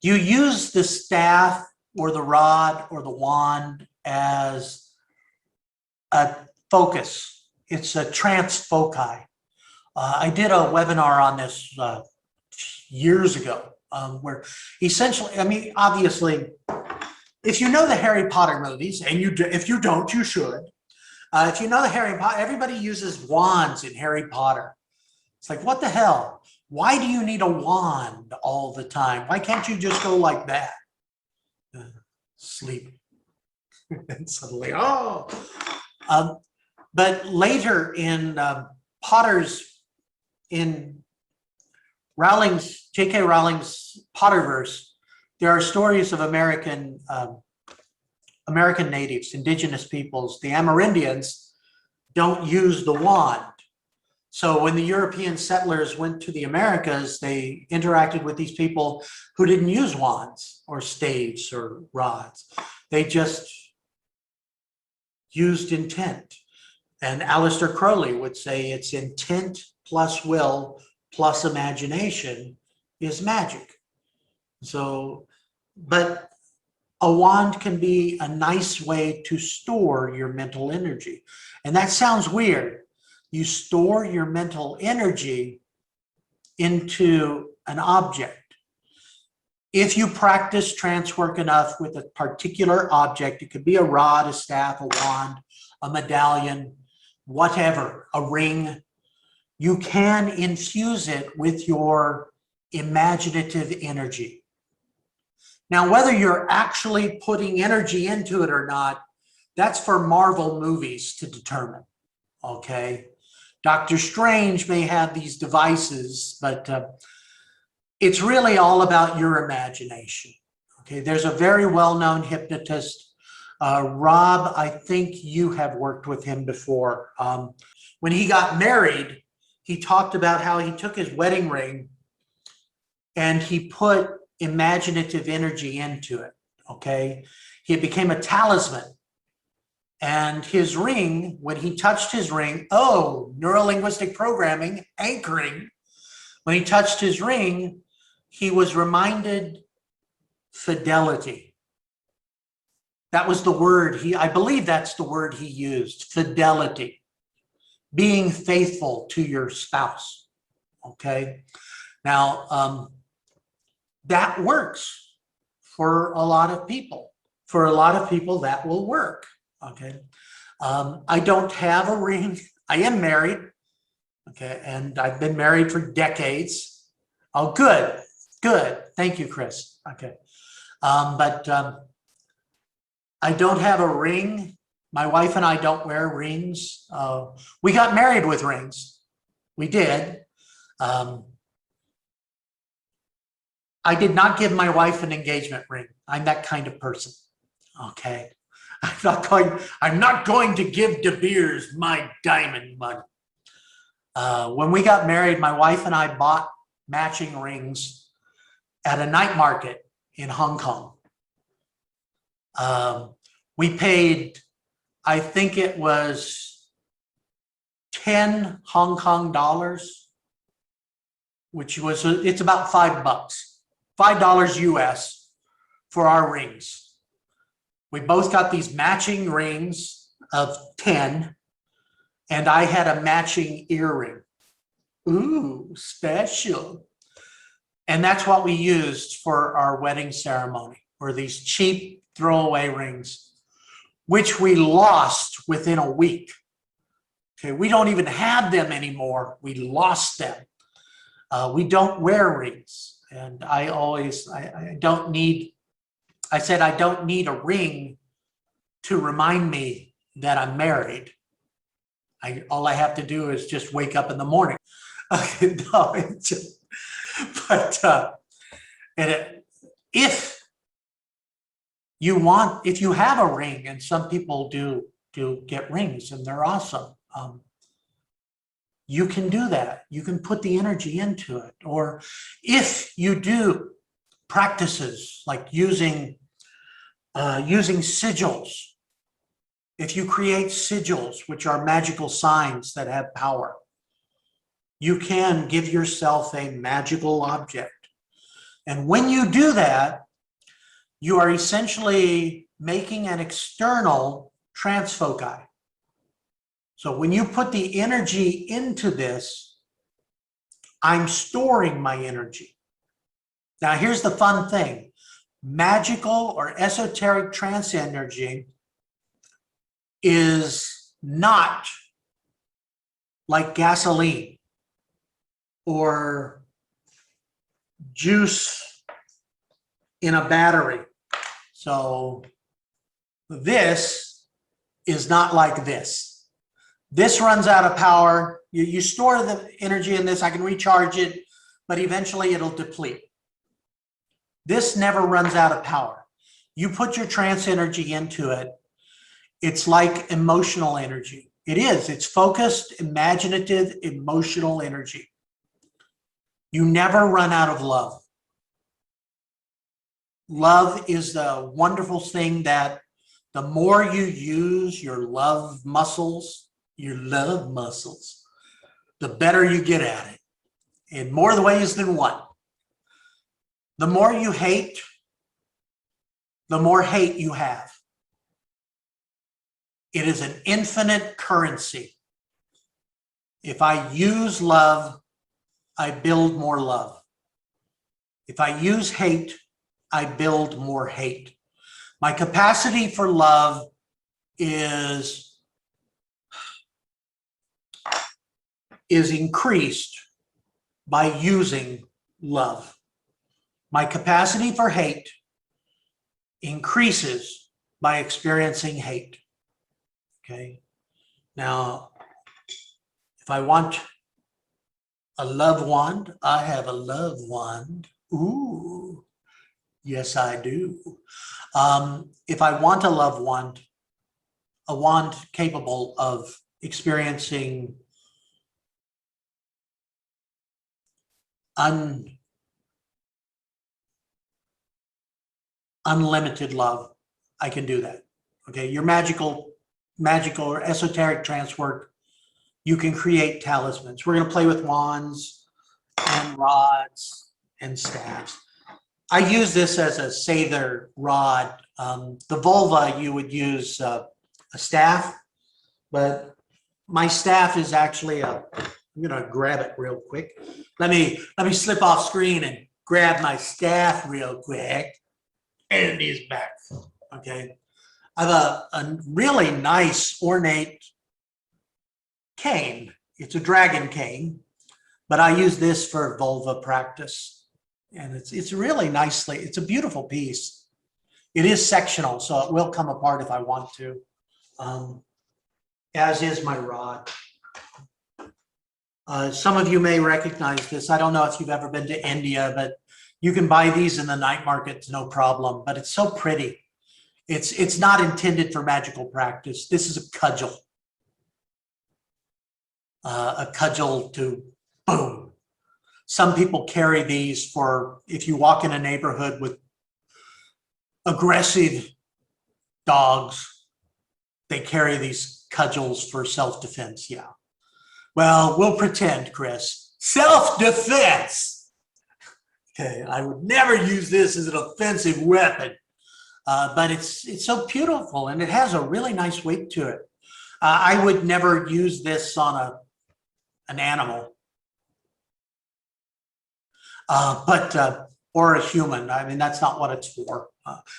S1: you use the staff or the rod or the wand as a focus. It's a trance foci. I did a webinar on this years ago, where essentially, I mean, obviously, if you know the Harry Potter movies, and if you don't, you should. If you know the Harry Potter, everybody uses wands in Harry Potter. It's like, what the hell? Why do you need a wand all the time? Why can't you just go like that? Sleep. And suddenly, oh. But later in in Rowling's, J.K. Rowling's Potterverse, there are stories of American natives, indigenous peoples. The Amerindians don't use the wand. So when the European settlers went to the Americas, they interacted with these people who didn't use wands or staves or rods. They just used intent. And Aleister Crowley would say it's intent plus will plus imagination is magic. So, but a wand can be a nice way to store your mental energy. And that sounds weird. You store your mental energy into an object. if you practice trance work enough with a particular object, it could be a rod, a staff, a wand, a medallion, whatever, a ring, you can infuse it with your imaginative energy. Now, whether you're actually putting energy into it or not, that's for Marvel movies to determine, okay? Doctor Strange may have these devices, but it's really all about your imagination, okay? There's a very well-known hypnotist, Rob, I think you have worked with him before. When he got married, he talked about how he took his wedding ring and he put imaginative energy into it, okay? It became a talisman. And his ring, when he touched his ring, neuro-linguistic programming, anchoring, when he touched his ring, he was reminded fidelity. That was the word I believe that's the word he used, fidelity, being faithful to your spouse, okay? Now, that works for a lot of people. For a lot of people, that will work, okay? I don't have a ring. I am married, okay? And I've been married for decades. Oh, good, good. Thank you, Chris, okay. I don't have a ring. My wife and I don't wear rings. We got married with rings. We did. I did not give my wife an engagement ring. I'm that kind of person, okay? I'm not going to give De Beers my diamond money. When we got married, my wife and I bought matching rings at a night market in Hong Kong. We paid, I think it was 10 Hong Kong dollars, which was, it's about $5 US for our rings. We both got these matching rings of 10, and I had a matching earring. Ooh, special. And that's what we used for our wedding ceremony, were these cheap throwaway rings, which we lost within a week. Okay, we don't even have them anymore. We lost them. We don't wear rings. And I don't need a ring to remind me that I'm married. All I have to do is just wake up in the morning. Okay, no, it's just, but if you have a ring, and some people do get rings and they're awesome, you can do that. You can put the energy into it. Or if you do practices like using sigils, if you create sigils, which are magical signs that have power, you can give yourself a magical object. And when you do that, you are essentially making an external trance foci. So when you put the energy into this, I'm storing my energy. Now, here's the fun thing. Magical or esoteric trance energy is not like gasoline or juice in a battery. So this is not like this. This runs out of power. You store the energy in this. I can recharge it, but eventually it'll deplete. This never runs out of power. You put your trance energy into it. It's like emotional energy. It is. It's focused, imaginative, emotional energy. You never run out of love. Love is the wonderful thing that the more you use your love muscles, the better you get at it, in more ways than one. The more you hate, the more hate you have. It is an infinite currency. If I use love, I build more love. If I use hate, I build more hate. My capacity for love is increased by using love. My capacity for hate increases by experiencing hate. Okay. Now, if I want a love wand, I have a love wand. Ooh, yes, I do. If I want a love wand, a wand capable of experiencing unlimited love, I can do that. Okay, your magical or esoteric trance work, you can create talismans. We're going to play with wands and rods and staves. I use this as a Seiðr rod. The vulva, you would use a staff, but my staff is actually I'm going to grab it real quick. Let me slip off screen and grab my staff real quick. And it is back. Okay. I have a really nice ornate cane. It's a dragon cane, but I use this for vulva practice. And it's really nicely, it's a beautiful piece. It is sectional, so it will come apart if I want to, as is my rod. Some of you may recognize this. I don't know if you've ever been to India, but you can buy these in the night markets, no problem, but it's so pretty. It's not intended for magical practice. This is a cudgel. A cudgel to boom. Some people carry these for if you walk in a neighborhood with aggressive dogs, they carry these cudgels for self-defense. Yeah. Well, we'll pretend, Chris. Self-defense. Okay, I would never use this as an offensive weapon, but it's so beautiful and it has a really nice weight to it. I would never use this on an animal, or a human. I mean, that's not what it's for.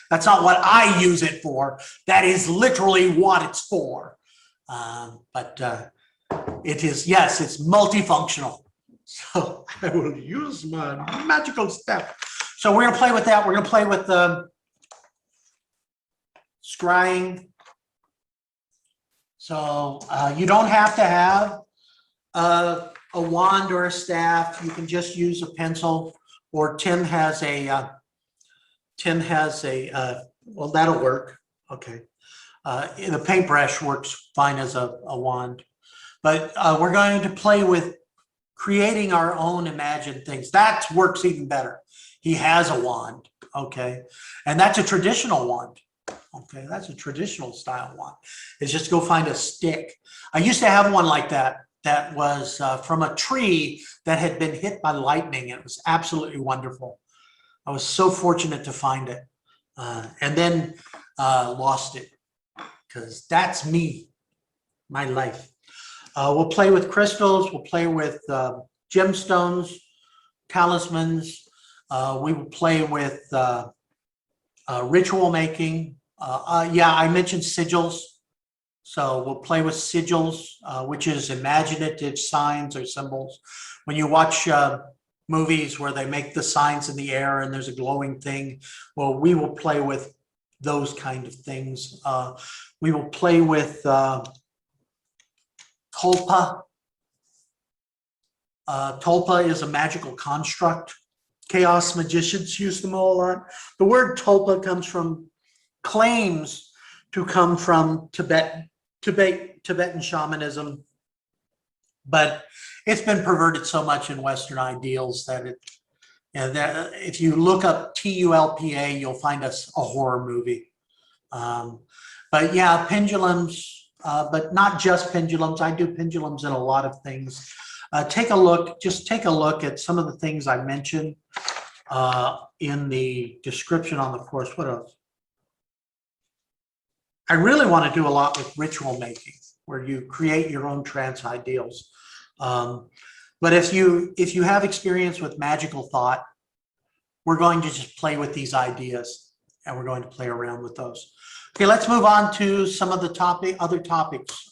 S1: That's not what I use it for. That is literally what it's for. It is, yes, it's multifunctional. So I will use my magical step. So we're going to play with that. We're going to play with the scrying. So you don't have to have a wand or a staff. You can just use a pencil, or Tim has a, well, that'll work. Okay. The paintbrush works fine as a wand. But we're going to play with creating our own imagined things. That works even better. He has a wand, okay? And that's a traditional wand, okay? That's a traditional style wand. It's just go find a stick. I used to have one like that was from a tree that had been hit by lightning. It was absolutely wonderful. I was so fortunate to find it and then lost it, because that's me, my life. We'll play with crystals. We'll play with gemstones, talismans. We will play with ritual making. Yeah, I mentioned sigils. So we'll play with sigils, which is imaginative signs or symbols. When you watch movies where they make the signs in the air and there's a glowing thing, well, we will play with those kind of things. We will play with Tulpa. Tulpa is a magical construct. Chaos magicians use them all a lot. The word Tulpa claims to come from Tibetan shamanism, but it's been perverted so much in Western ideals that if you look up TULPA, you'll find a horror movie. But yeah, pendulums. But not just pendulums. I do pendulums in a lot of things. Just take a look at some of the things I mentioned in the description on the course. What else? I really want to do a lot with ritual making, where you create your own trance ideals. But if you have experience with magical thought, we're going to just play with these ideas, and we're going to play around with those. Okay, let's move on to some of the other topics.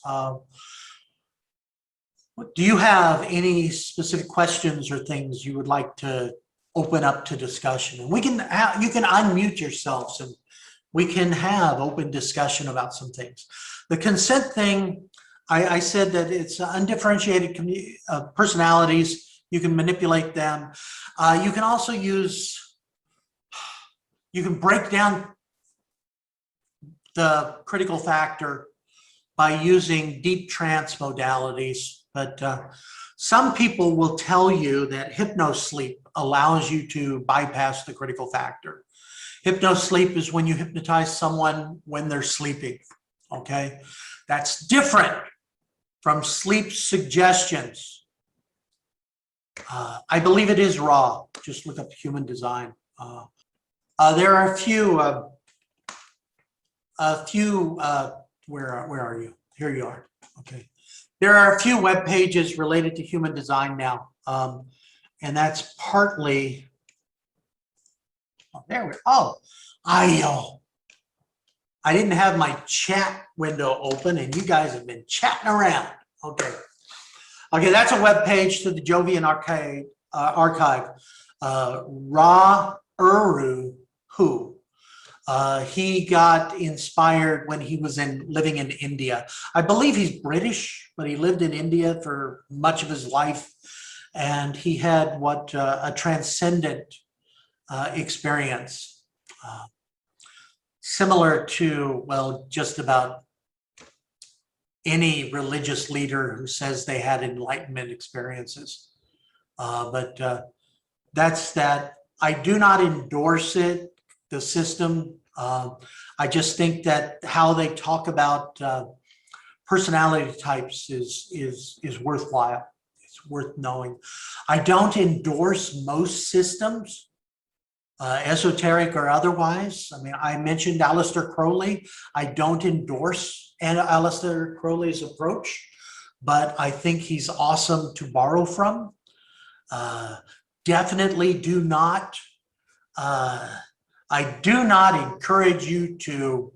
S1: Do you have any specific questions or things you would like to open up to discussion? And you can unmute yourselves and we can have open discussion about some things. The consent thing, I said that it's undifferentiated personalities. You can manipulate them. You can also you can break down the critical factor by using deep trance modalities. But some people will tell you that hypnosleep allows you to bypass the critical factor. Hypnosleep is when you hypnotize someone when they're sleeping, okay? That's different from sleep suggestions. I believe it is raw. Just look up human design. There are a few, where are you? Here you are, okay. There are a few web pages related to human design now, and that's partly, I didn't have my chat window open, and you guys have been chatting around. Okay, that's a web page to the Jovian archive. Ra Uru Hu. He got inspired when he was living in India. I believe he's British, but he lived in India for much of his life. And he had a transcendent experience, similar to, well, just about any religious leader who says they had enlightenment experiences. But that's that. I do not endorse it. The system. I just think that how they talk about personality types is worthwhile. It's worth knowing. I don't endorse most systems, esoteric or otherwise. I mean, I mentioned Aleister Crowley. I don't endorse Aleister Crowley's approach, but I think he's awesome to borrow from. Definitely do not. I do not encourage you to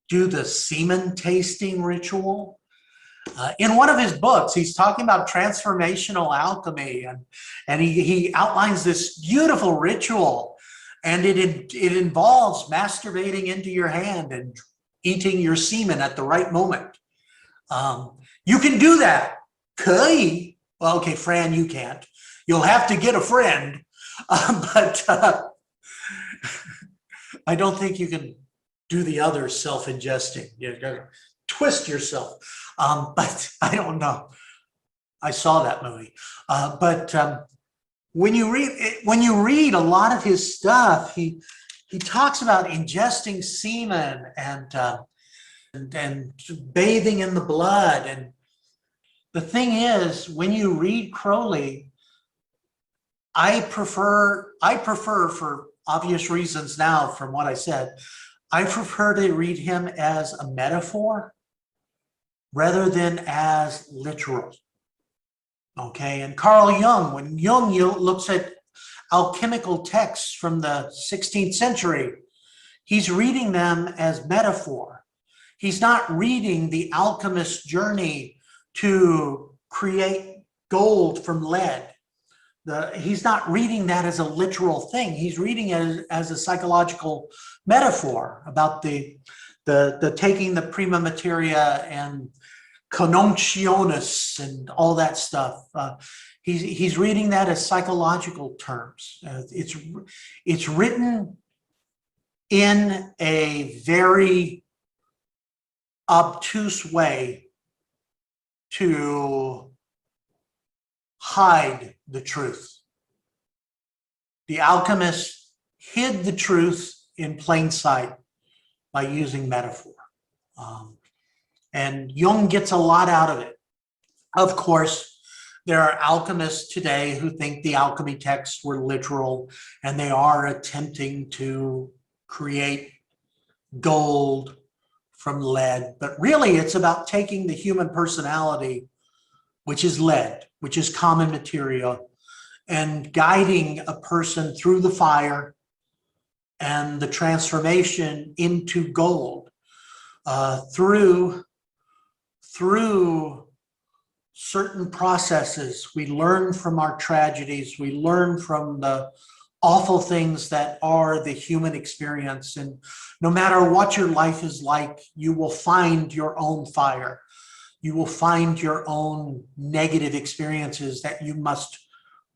S1: do the semen tasting ritual. In one of his books, he's talking about transformational alchemy, and he outlines this beautiful ritual, and it involves masturbating into your hand and eating your semen at the right moment. You can do that. Well, okay, Fran, you can't. You'll have to get a friend, but I don't think you can do the other self-ingesting. You gotta twist yourself. But I don't know. I saw that movie. But when you read a lot of his stuff, he talks about ingesting semen and bathing in the blood. And the thing is, when you read Crowley, I prefer for obvious reasons now from what I said, I prefer to read him as a metaphor rather than as literal. Okay, and Carl Jung, when Jung looks at alchemical texts from the 16th century, he's reading them as metaphor. He's not reading the alchemist's journey to create gold from lead. He's not reading that as a literal thing. He's reading it as a psychological metaphor about the taking the prima materia and Conunctionis and all that stuff. He's reading that as psychological terms. It's written in a very obtuse way to hide the truth. The alchemist hid the truth in plain sight by using metaphor. And Jung gets a lot out of it. Of course, there are alchemists today who think the alchemy texts were literal, and they are attempting to create gold from lead. But really, it's about taking the human personality, which is lead, which is common material, and guiding a person through the fire and the transformation into gold through certain processes. We learn from our tragedies. We learn from the awful things that are the human experience. And no matter what your life is like, you will find your own fire. You will find your own negative experiences that you must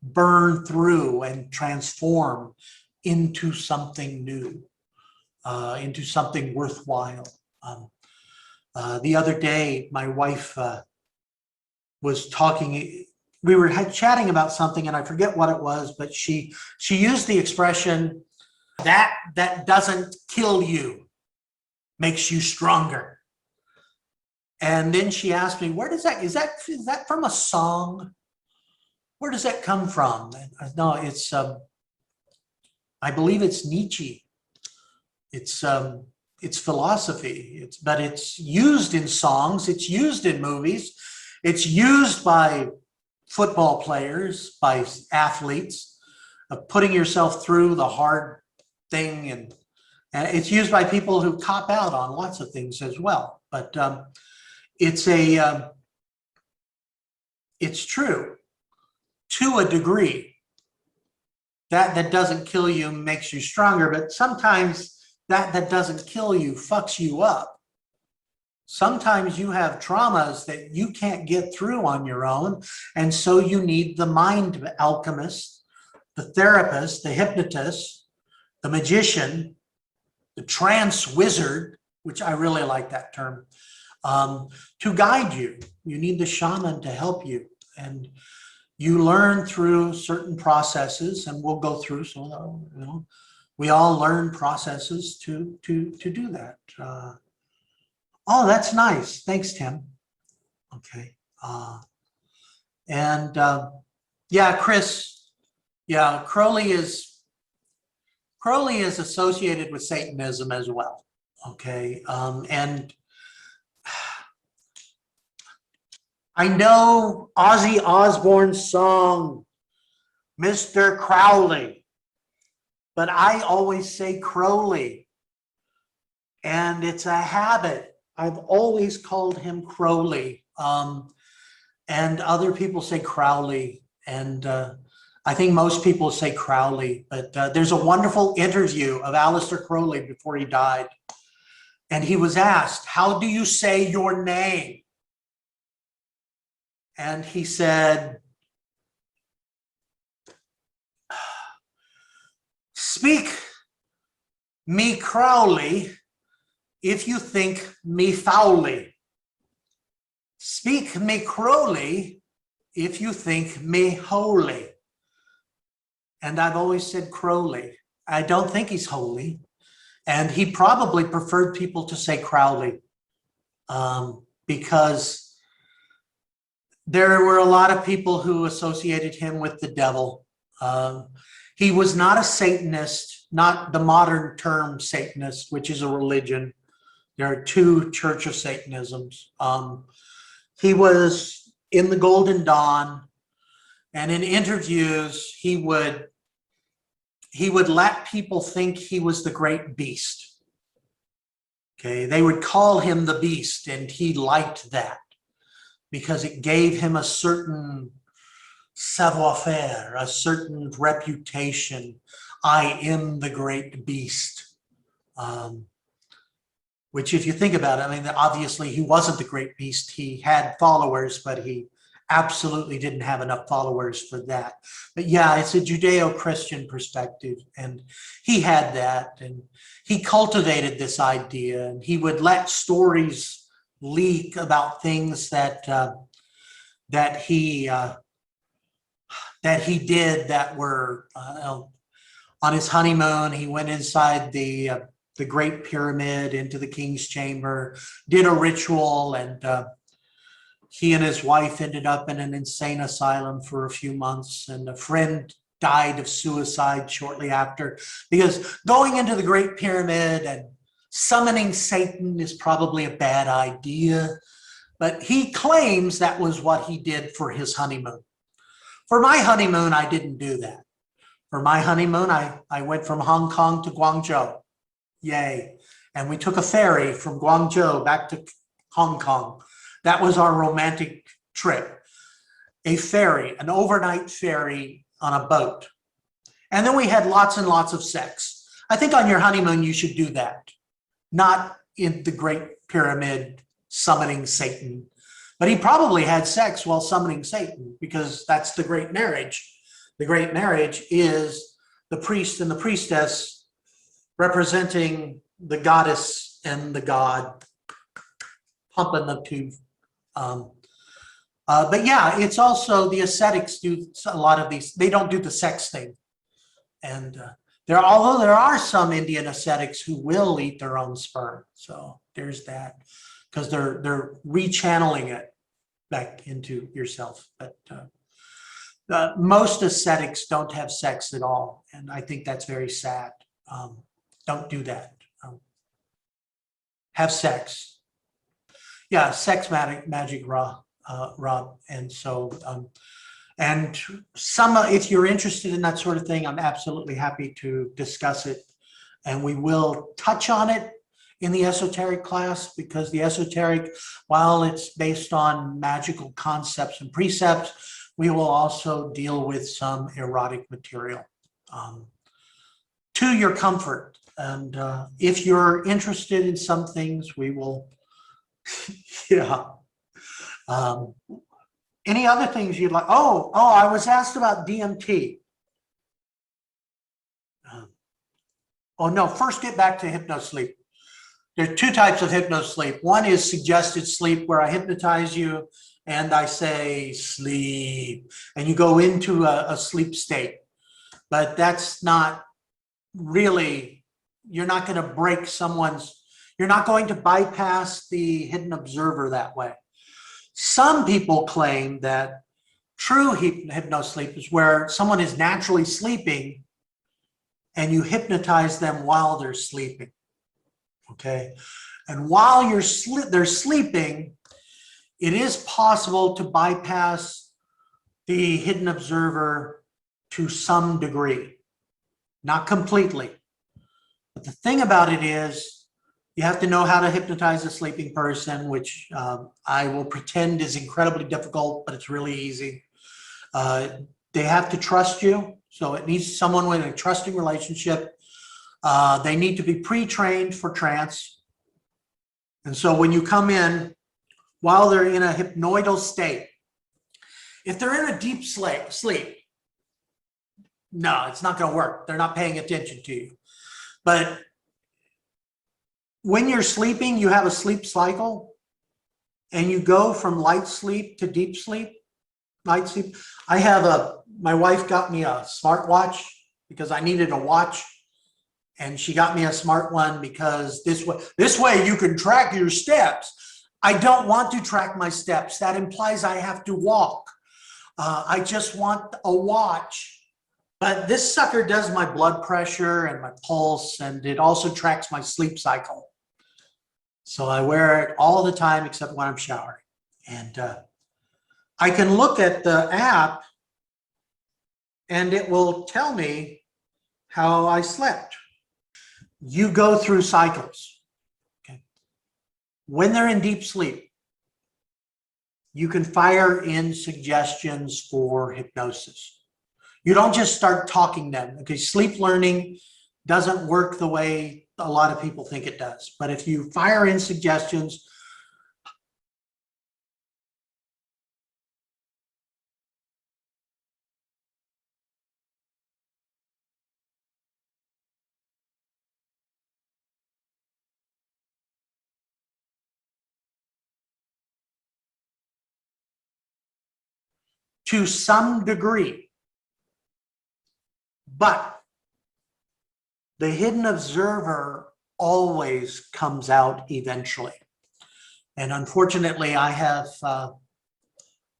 S1: burn through and transform into something new, into something worthwhile. The other day, my wife was talking, we were chatting about something, and I forget what it was, but she used the expression, that doesn't kill you makes you stronger. And then she asked me, where does that, is that from a song? Where does that come from? No, it's, I believe it's Nietzsche. It's philosophy, but it's used in songs, it's used in movies, it's used by football players, by athletes, of putting yourself through the hard thing, and it's used by people who cop out on lots of things as well. But it's true to a degree. That doesn't kill you makes you stronger, but sometimes that doesn't kill you fucks you up. Sometimes you have traumas that you can't get through on your own, and so you need the mind alchemist, the therapist, the hypnotist, the magician, the trance wizard, which I really like that term, to guide you. You need the shaman to help you, and you learn through certain processes, and we'll go through. So, you know, we all learn processes to do that. Oh, that's nice. Thanks, Tim. Okay. Yeah, Chris. Yeah, Crowley is associated with Satanism as well. Okay, and I know Ozzy Osbourne's song, Mr. Crowley, but I always say Crowley, and it's a habit. I've always called him Crowley, and other people say Crowley, and I think most people say Crowley, but there's a wonderful interview of Aleister Crowley before he died, and he was asked, how do you say your name? And he said, speak me Crowley if you think me foully. Speak me Crowley if you think me holy. And I've always said Crowley. I don't think he's holy. And he probably preferred people to say Crowley because there were a lot of people who associated him with the devil. He was not a Satanist, not the modern term Satanist, which is a religion. There are two Church of Satanisms. He was in the Golden Dawn, and in interviews, he would let people think he was the great beast. Okay, they would call him the beast, and he liked that because it gave him a certain savoir-faire, a certain reputation. I am the great beast. Which, if you think about it, I mean, obviously he wasn't the great beast. He had followers, but he absolutely didn't have enough followers for that. But yeah, it's a Judeo-Christian perspective, and he had that, and he cultivated this idea, and he would let stories leak about things that he did that were on his honeymoon. He went inside the Great Pyramid into the King's Chamber, did a ritual, and he and his wife ended up in an insane asylum for a few months, and a friend died of suicide shortly after, because going into the Great Pyramid and summoning Satan is probably a bad idea, but he claims that was what he did for his honeymoon. For my honeymoon, I didn't do that. For my honeymoon, I went from Hong Kong to Guangzhou. Yay. And we took a ferry from Guangzhou back to Hong Kong. That was our romantic trip. A ferry, an overnight ferry on a boat. And then we had lots and lots of sex. I think on your honeymoon, you should do that. Not in the Great Pyramid summoning Satan, but he probably had sex while summoning Satan, because that's the great marriage. The great marriage is the priest and the priestess representing the goddess and the god, pumping the two. But yeah, it's also the ascetics do a lot of these. They don't do the sex thing. And although there are some Indian ascetics who will eat their own sperm. So there's that, because they're rechanneling it back into yourself. But most ascetics don't have sex at all. And I think that's very sad. Don't do that. Have sex. Yeah, sex magic, Rob. And so, and if you're interested in that sort of thing, I'm absolutely happy to discuss it. And we will touch on it in the esoteric class, because the esoteric, while it's based on magical concepts and precepts, we will also deal with some erotic material to your comfort. And if you're interested in some things, we will, yeah. Any other things you'd like? Oh, I was asked about DMT. Oh no, first get back to hypnosleep. There are two types of hypnosleep. One is suggested sleep, where I hypnotize you and I say sleep, and you go into a sleep state. But that's not really, you're not going to break you're not going to bypass the hidden observer that way. Some people claim that true hypnosleep is where someone is naturally sleeping and you hypnotize them while they're sleeping. Okay. And while they're sleeping, it is possible to bypass the hidden observer to some degree, not completely. But the thing about it is, you have to know how to hypnotize a sleeping person, which I will pretend is incredibly difficult, but it's really easy. They have to trust you. So it needs someone with a trusting relationship. They need to be pre-trained for trance. And so when you come in, while they're in a hypnoidal state, if they're in a deep sleep, no, it's not going to work. They're not paying attention to you. But when you're sleeping, you have a sleep cycle, and you go from light sleep to deep sleep, light sleep. My wife got me a smartwatch because I needed a watch, and she got me a smart one because this way you can track your steps. I don't want to track my steps. That implies I have to walk. I just want a watch. But this sucker does my blood pressure and my pulse, and it also tracks my sleep cycle. So I wear it all the time except when I'm showering. And I can look at the app and it will tell me how I slept. You go through cycles. Okay. When they're in deep sleep, you can fire in suggestions for hypnosis. You don't just start talking them. Okay, sleep learning doesn't work the way a lot of people think it does. But if you fire in suggestions, to some degree, but the hidden observer always comes out eventually. And unfortunately, I've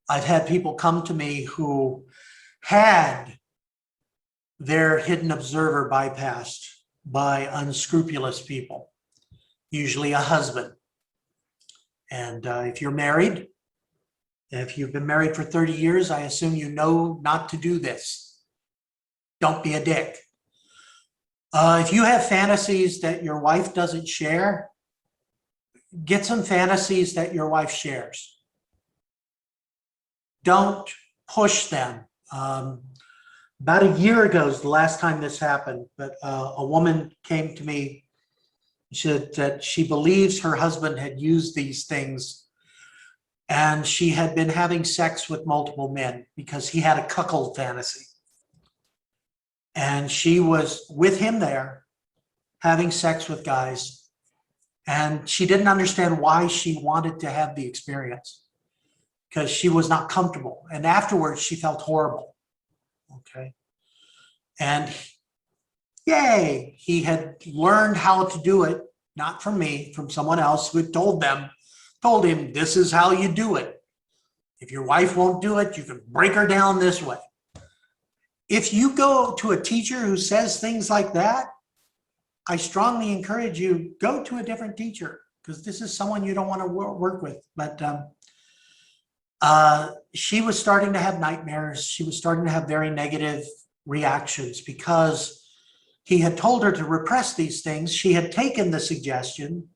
S1: had people come to me who had their hidden observer bypassed by unscrupulous people, usually a husband. And if you're married, If you've been married for 30 years, I assume you know not to do this. Don't be a dick. If you have fantasies that your wife doesn't share, get some fantasies that your wife shares. Don't push them. About a year ago is the last time this happened, but a woman came to me. She said that she believes her husband had used these things, and she had been having sex with multiple men because he had a cuckold fantasy. And she was with him there, having sex with guys, and she didn't understand why she wanted to have the experience, because she was not comfortable. And afterwards, she felt horrible. Okay. And yay, he had learned how to do it, not from me, from someone else who had told him, this is how you do it. If your wife won't do it, you can break her down this way. If you go to a teacher who says things like that, I strongly encourage you, go to a different teacher, because this is someone you don't want to work with. But she was starting to have nightmares. She was starting to have very negative reactions because he had told her to repress these things. She had taken the suggestion,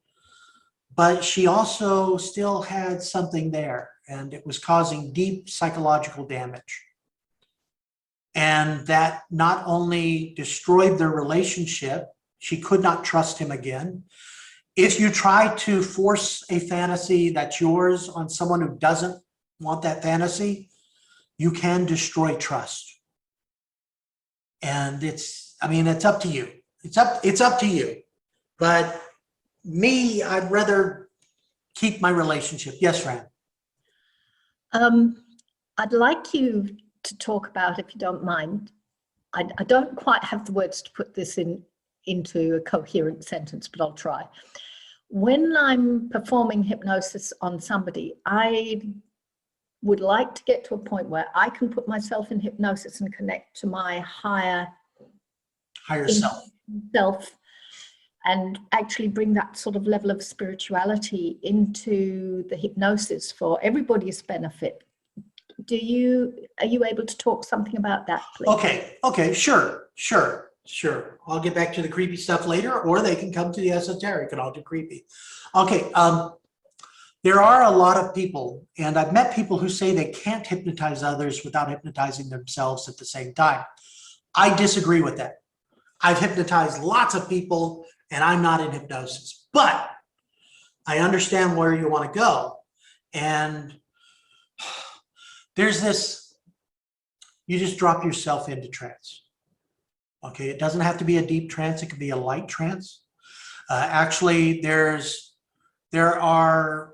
S1: but she also still had something there, and it was causing deep psychological damage. And that not only destroyed their relationship, she could not trust him again. If you try to force a fantasy that's yours on someone who doesn't want that fantasy, you can destroy trust. And it's up to you. It's up to you. But me, I'd rather keep my relationship. Yes, Fran.
S3: I'd like you to talk about, if you don't mind, I don't quite have the words to put this into a coherent sentence, but I'll try. When I'm performing hypnosis on somebody, I would like to get to a point where I can put myself in hypnosis and connect to my higher self, and actually bring that sort of level of spirituality into the hypnosis for everybody's benefit. Are you able to talk something about that, please?
S1: Okay, sure. I'll get back to the creepy stuff later, or they can come to the esoteric and I'll do creepy. Okay, there are a lot of people, and I've met people who say they can't hypnotize others without hypnotizing themselves at the same time. I disagree with that. I've hypnotized lots of people and I'm not in hypnosis, but I understand where you want to go. And there's this, you just drop yourself into trance. Okay, it doesn't have to be a deep trance, it could be a light trance. Actually, there are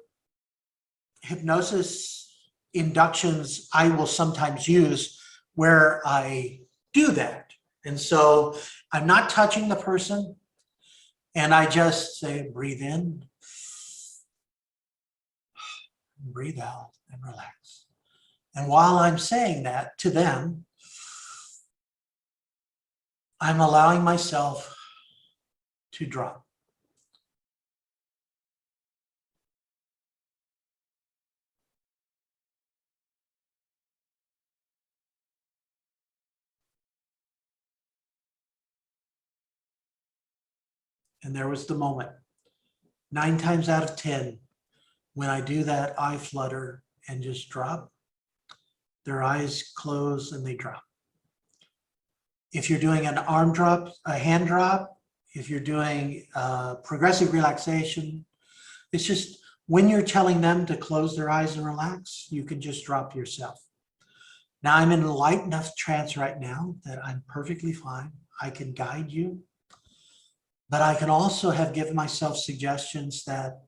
S1: hypnosis inductions I will sometimes use where I do that. And so I'm not touching the person, and I just say, breathe in, breathe out, and relax. And while I'm saying that to them, I'm allowing myself to drop. And there was the moment, 9 times out of 10, when I do that, I flutter and just drop. Their eyes close and they drop. If you're doing an arm drop, a hand drop, if you're doing progressive relaxation, it's just when you're telling them to close their eyes and relax, you can just drop yourself. Now I'm in a light enough trance right now that I'm perfectly fine. I can guide you. But I can also have given myself suggestions that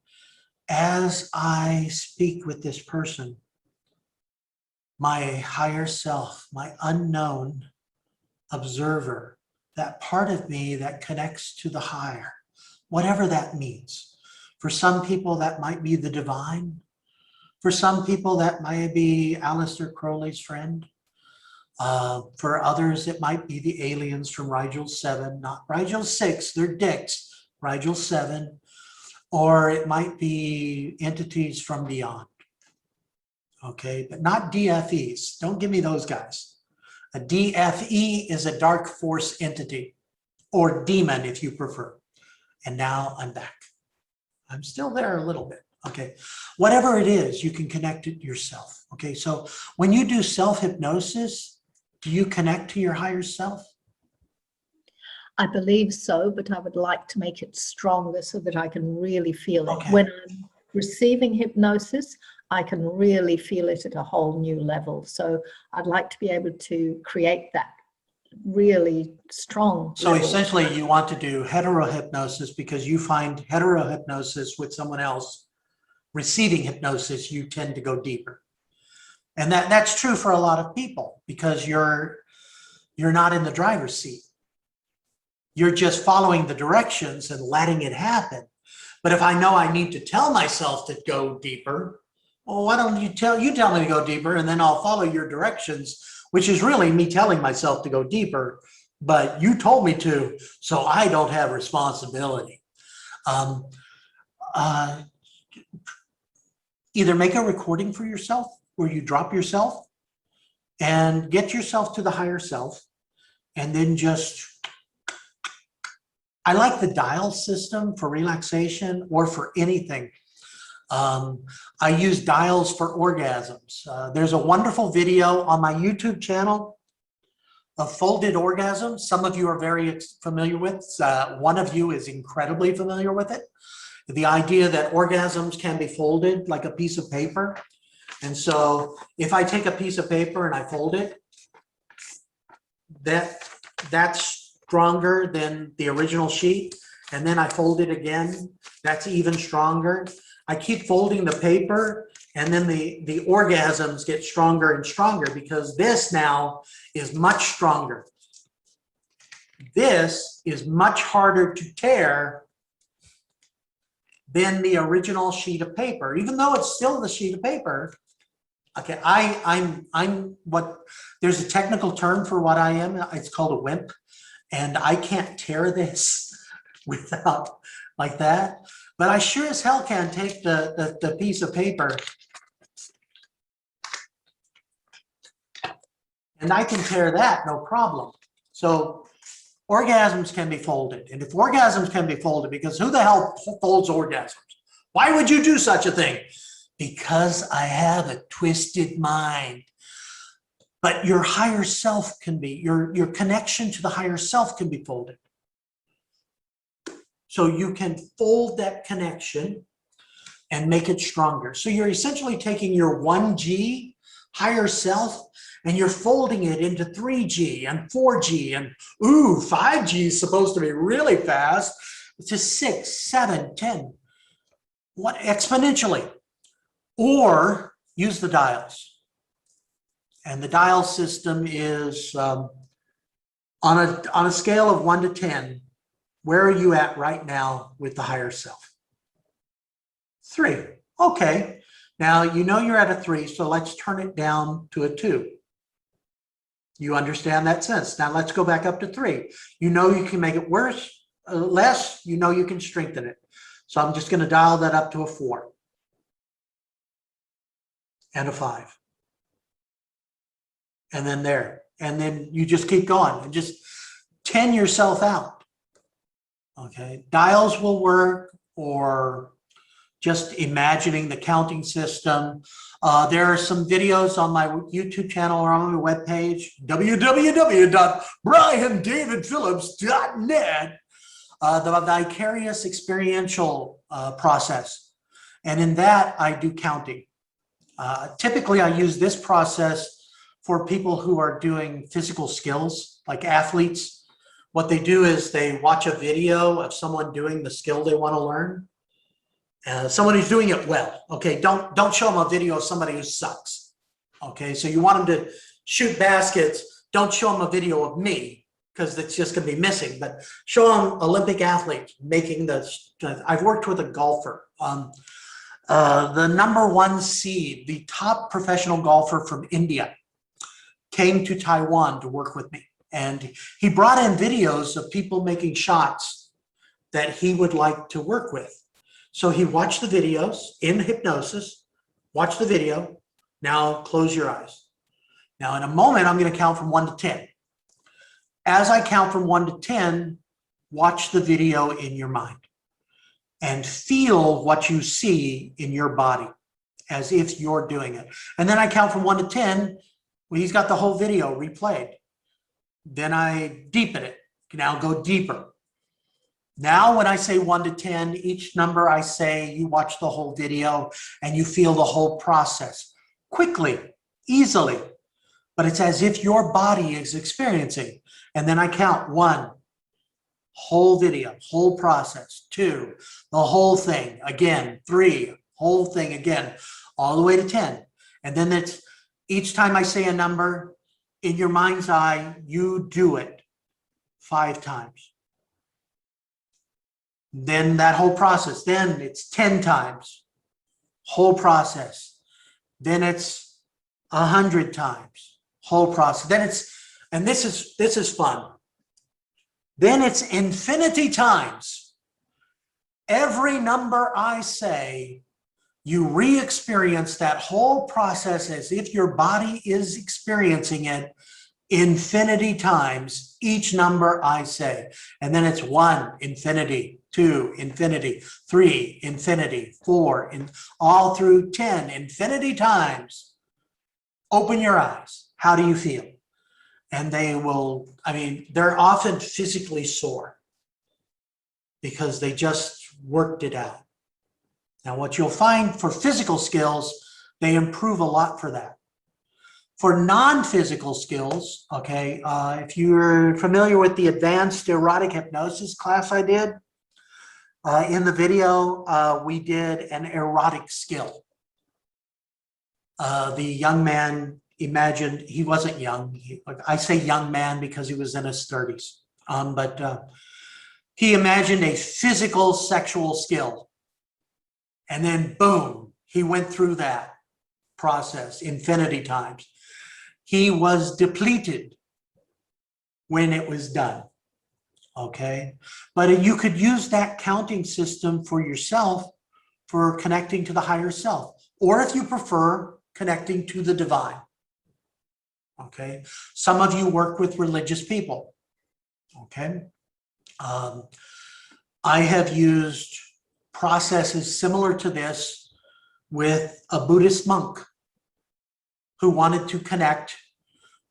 S1: as I speak with this person, my higher self, my unknown observer, that part of me that connects to the higher, whatever that means. For some people, that might be the divine. For some people, that might be Aleister Crowley's friend. For others, it might be the aliens from Rigel 7, not Rigel 6, they're dicks, Rigel 7, or it might be entities from beyond. okay, but not DFEs. Don't give me those guys. A DFE is a dark force entity, or demon if you prefer. And now I'm back. I'm still there a little bit, okay? Whatever it is, you can connect it yourself, okay? So when you do self-hypnosis, do you connect to your higher self?
S3: I believe so, but I would like to make it stronger so that I can really feel it.
S1: Okay.
S3: When I'm receiving hypnosis, I can really feel it at a whole new level. So I'd like to be able to create that really strong
S1: So
S3: level.
S1: essentially you want to do heterohypnosis because you find heterohypnosis with someone else receiving hypnosis, you tend to go deeper. And that's true for a lot of people because you're not in the driver's seat. You're just following the directions and letting it happen. But if I know I need to tell myself to go deeper, well, why don't you tell me to go deeper, and then I'll follow your directions, which is really me telling myself to go deeper, but you told me to, so I don't have responsibility. Either make a recording for yourself where you drop yourself and get yourself to the higher self, and then just, I like the dial system for relaxation or for anything. I use dials for orgasms. There's a wonderful video on my YouTube channel of folded orgasms. Some of you are very familiar with. One of you is incredibly familiar with it. The idea that orgasms can be folded like a piece of paper. And so if I take a piece of paper and I fold it, that's stronger than the original sheet. And then I fold it again, that's even stronger. I keep folding the paper, and then the orgasms get stronger and stronger because this now is much stronger. This is much harder to tear than the original sheet of paper, even though it's still the sheet of paper. Okay, I'm what, there's a technical term for what I am. It's called a wimp, and I can't tear this without like that. But I sure as hell can take the piece of paper and I can tear that, no problem. So orgasms can be folded. And if orgasms can be folded, because who the hell folds orgasms? Why would you do such a thing? Because I have a twisted mind. But your higher self can be, your connection to the higher self can be folded. So you can fold that connection and make it stronger. So you're essentially taking your 1G higher self and you're folding it into 3G and 4G and 5G is supposed to be really fast, to 6, 7, 10, what, exponentially. Or use the dials. And the dial system is on a scale of 1 to 10. Where are you at right now with the higher self? 3. Okay. Now, you know you're at a 3, so let's turn it down to a 2. You understand that sense. Now let's go back up to 3. You know you can make it worse, less, you know you can strengthen it. So I'm just going to dial that up to a 4. And a 5. And then there. And then you just keep going and just 10 yourself out. Okay, dials will work, or just imagining the counting system. There are some videos on my YouTube channel or on my webpage, www.briandavidphillips.net, the Vicarious Experiential process. And in that, I do counting. Typically, I use this process for people who are doing physical skills, like athletes. What they do is they watch a video of someone doing the skill they want to learn. Someone who's doing it well. Okay, don't show them a video of somebody who sucks. Okay, so you want them to shoot baskets. Don't show them a video of me because it's just going to be missing. But show them Olympic athletes making the. I've worked with a golfer. The number 1 seed, the top professional golfer from India, came to Taiwan to work with me. And he brought in videos of people making shots that he would like to work with. So he watched the videos in hypnosis, watched the video, Now close your eyes. Now in a moment, I'm going to count from 1 to 10. As I count from 1 to 10, watch the video in your mind and feel what you see in your body as if you're doing it. And then I count from 1 to 10. Well, he's got the whole video replayed. Then I deepen it. Now go deeper. Now, when I say 1 to 10, each number I say, you watch the whole video and you feel the whole process quickly, easily, but it's as if your body is experiencing. And then I count 1, whole video, whole process, 2, the whole thing again, 3, whole thing again, all the way to 10. And then it's each time I say a number in your mind's eye, you do it 5 times. Then that whole process, then it's 10 times, whole process. Then it's 100 times, whole process. Then it's, and this is fun. Then it's infinity times. Every number I say, you re-experience that whole process as if your body is experiencing it infinity times, each number I say. And then it's 1, infinity, 2, infinity, 3, infinity, 4, all through 10, infinity times. Open your eyes. How do you feel? And they will, I mean, they're often physically sore because they just worked it out. Now, what you'll find for physical skills, they improve a lot for that. For non-physical skills, okay, if you're familiar with the advanced erotic hypnosis class I did, in the video, we did an erotic skill. The young man imagined, he wasn't young. I say young man because he was in his 30s, but he imagined a physical sexual skill. And then boom, he went through that process infinity times. He was depleted when it was done, okay? But you could use that counting system for yourself for connecting to the higher self, or if you prefer, connecting to the divine, okay? Some of you work with religious people, okay? I have used processes similar to this with a Buddhist monk who wanted to connect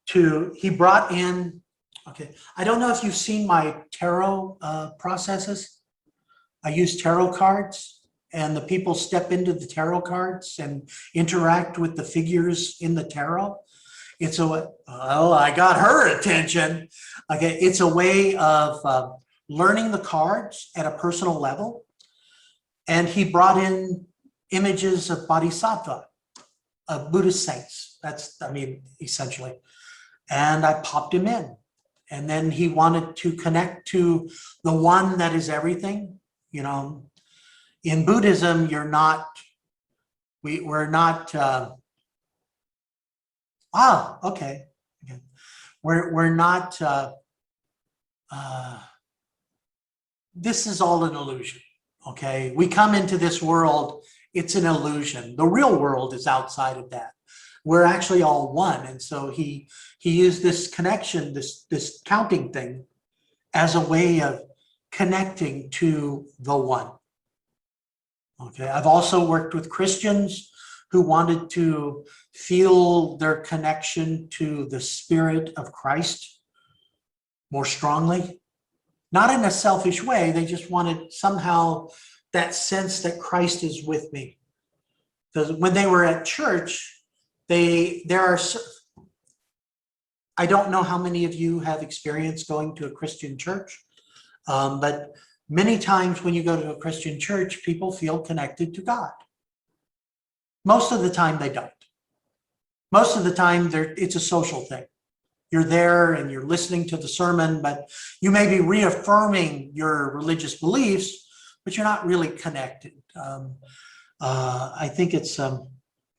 S1: to, he brought in, okay, I don't know if you've seen my tarot processes. I use tarot cards and the people step into the tarot cards and interact with the figures in the tarot. It's a, well, I got her attention. Okay, it's a way of learning the cards at a personal level. And he brought in images of bodhisattva, of Buddhist saints. That's, I mean, essentially. And I popped him in. And then he wanted to connect to the one that is everything. You know, in Buddhism, you're not, we're not, okay. We're not, this is all an illusion, okay? We come into this world, it's an illusion. The real world is outside of that. We're actually all one. And so he used this connection, this counting thing as a way of connecting to the one. Okay, I've also worked with Christians who wanted to feel their connection to the Spirit of Christ more strongly. Not in a selfish way, they just wanted somehow that sense that Christ is with me. Because when they were at church, I don't know how many of you have experienced going to a Christian church, but many times when you go to a Christian church, people feel connected to God. Most of the time they don't. Most of the time it's a social thing. You're there and you're listening to the sermon, but you may be reaffirming your religious beliefs, but you're not really connected. I think it's,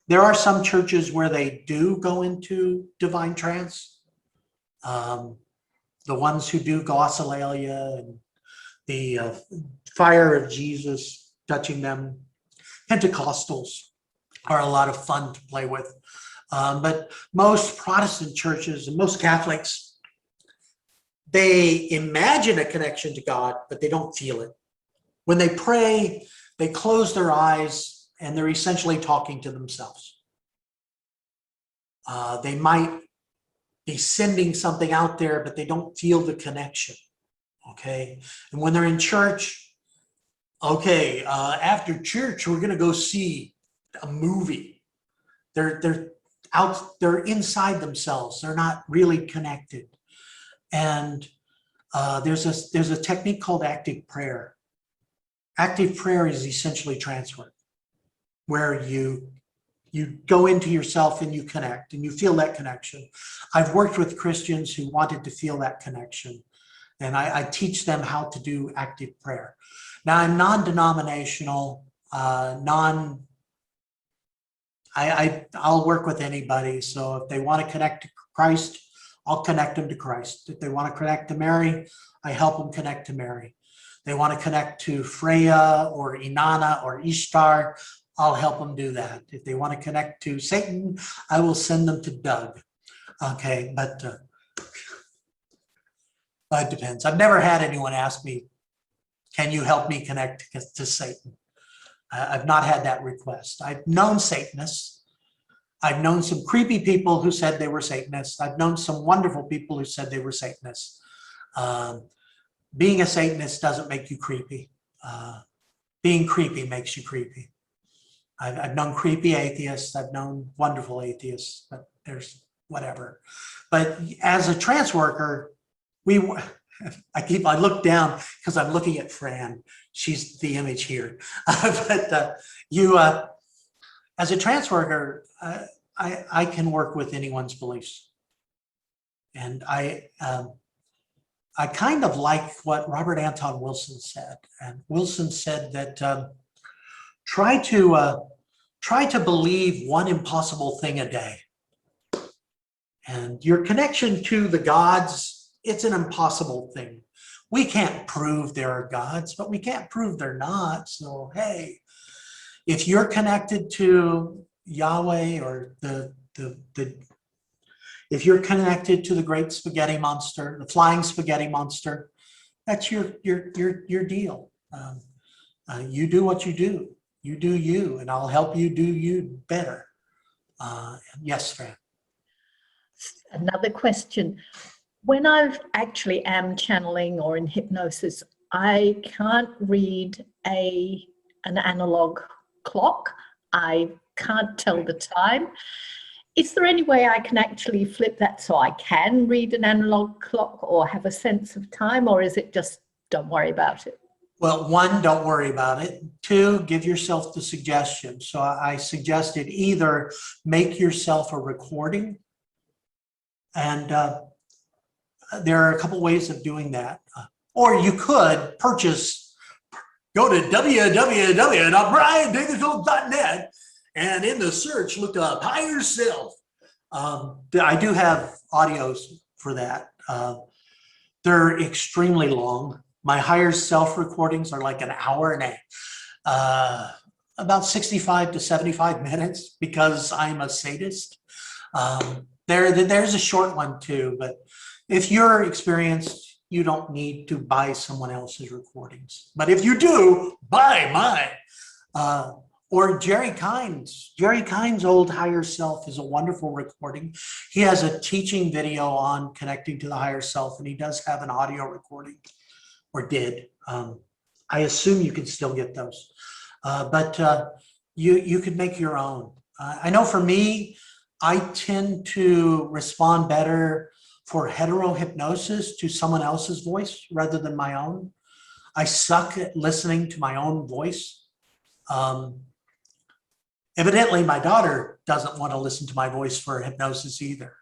S1: there are some churches where they do go into divine trance. The ones who do glossolalia and the fire of Jesus touching them, Pentecostals. are a lot of fun to play with. But most Protestant churches and most Catholics, they imagine a connection to God, but they don't feel it. When they pray, they close their eyes and they're essentially talking to themselves. They might be sending something out there, but they don't feel the connection. Okay. And when they're in church, okay, after church, we're going to go see a movie. They're inside themselves. They're not really connected. And there's a technique called active prayer. Active prayer is essentially trance work, where you go into yourself and you connect and you feel that connection. I've worked with Christians who wanted to feel that connection, and I teach them how to do active prayer. Now, I'm non-denominational, I'll work with anybody. So if they want to connect to Christ, I'll connect them to Christ. If they want to connect to Mary, I help them connect to Mary. They want to connect to Freya or Inanna or Ishtar, I'll help them do that. If they want to connect to Satan, I will send them to Doug. Okay, but it depends. I've never had anyone ask me, can you help me connect to Satan? I've not had that request. I've known Satanists. I've known some creepy people who said they were Satanists. I've known some wonderful people who said they were Satanists. Being a Satanist doesn't make you creepy. Being creepy makes you creepy. I've known creepy atheists. I've known wonderful atheists, but there's whatever. But as a trance worker, I look down because I'm looking at Fran. She's the image here. But as a trance worker, I can work with anyone's beliefs. And I kind of like what Robert Anton Wilson said. And Wilson said that try to believe one impossible thing a day. And your connection to the gods, it's an impossible thing. We can't prove there are gods, but we can't prove they're not. So, hey, if you're connected to Yahweh or if you're connected to the great spaghetti monster, the flying spaghetti monster, that's your deal. You do what you do. You do you, and I'll help you do you better. Yes, Fran.
S3: Another question. When I actually am channeling or in hypnosis, I can't read an analog clock. I can't tell the time. Is there any way I can actually flip that so I can read an analog clock or have a sense of time, or is it just don't worry about it?
S1: Well, one, don't worry about it. Two, give yourself the suggestion. So I suggested either make yourself a recording, and there are a couple ways of doing that. Or you could go to www.briandavidhill.net and in the search, look up higher self. I do have audios for that. They're extremely long. My higher self recordings are like an hour and about 65 to 75 minutes because I'm a sadist. There's a short one too, but if you're experienced, you don't need to buy someone else's recordings. But if you do, buy mine. Or Jerry Kynes. Jerry Kynes' old higher self is a wonderful recording. He has a teaching video on connecting to the higher self, and he does have an audio recording, or did. I assume you can still get those. But you could make your own. I know for me, I tend to respond better for hetero hypnosis to someone else's voice rather than my own. I suck at listening to my own voice. Evidently, my daughter doesn't want to listen to my voice for hypnosis either.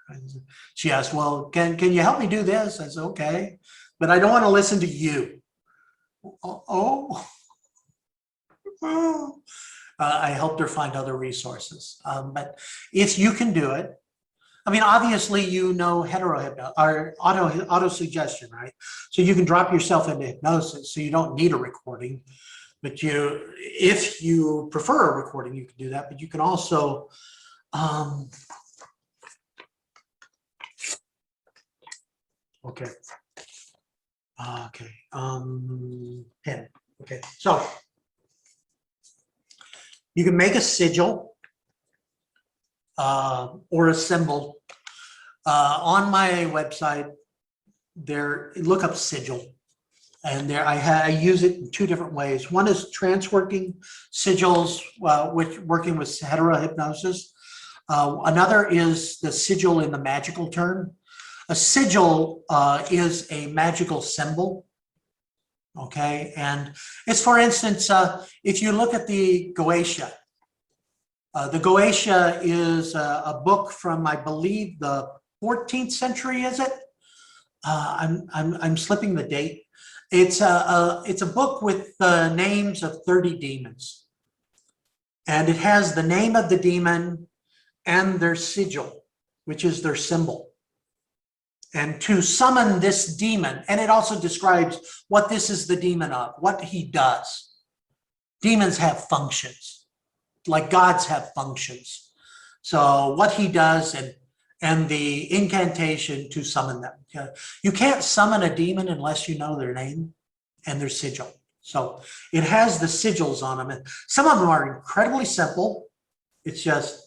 S1: She asked, well, can you help me do this? I said, okay, but I don't want to listen to you. I helped her find other resources. But if you can do it, I mean, obviously, you know, or auto suggestion, right? So you can drop yourself into hypnosis, so you don't need a recording. But if you prefer a recording, you can do that. But you can also okay. Pen. Okay. So you can make a sigil or a symbol. On my website, look up sigil. And there I use it in two different ways. One is trance-working sigils, which working with Seiðr hypnosis. Another is the sigil in the magical term. A sigil is a magical symbol. Okay, and it's, for instance, if you look at the Goetia is a book from, I believe, the 14th century. Is it? I'm slipping the date. It's a book with the names of 30 demons, and it has the name of the demon and their sigil, which is their symbol. And to summon this demon, and it also describes what this is the demon of, what he does. Demons have functions, like gods have functions. So what he does and the incantation to summon them. You can't summon a demon unless you know their name and their sigil. So it has the sigils on them. And some of them are incredibly simple. It's just,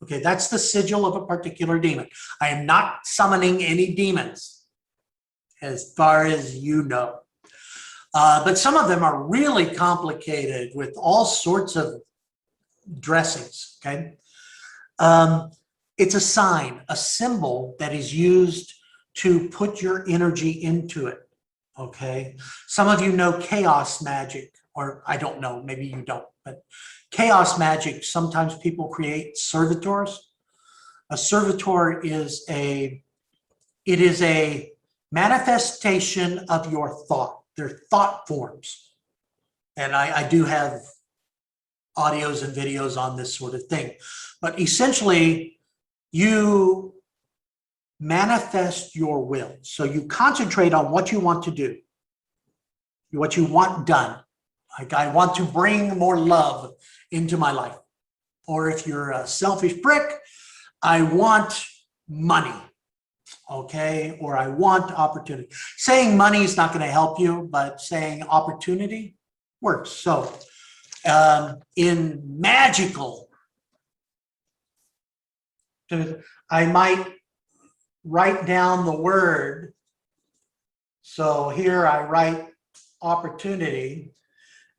S1: okay, that's the sigil of a particular demon. I am not summoning any demons, as far as you know. But some of them are really complicated with all sorts of dressings, okay? It's a sign, a symbol that is used to put your energy into it, okay? Some of you know chaos magic, or I don't know, maybe you don't, but chaos magic, sometimes people create servitors. A servitor is a manifestation of your thought, their thought forms. And I do have audios and videos on this sort of thing. But essentially, you manifest your will. So you concentrate on what you want to do, what you want done. Like, I want to bring more love into my life. Or if you're a selfish prick, I want money, okay? Or I want opportunity. Saying money is not going to help you, but saying opportunity works. So in magical, I might write down the word. So here I write opportunity,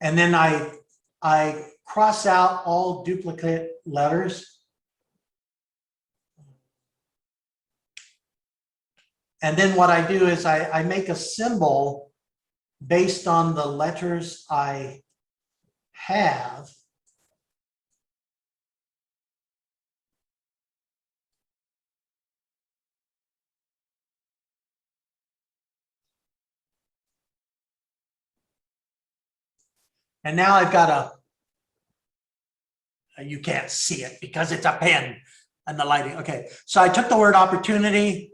S1: and then I cross out all duplicate letters. And then what I do is I make a symbol based on the letters I have. And now I've got you can't see it because it's a pen and the lighting. Okay, so I took the word opportunity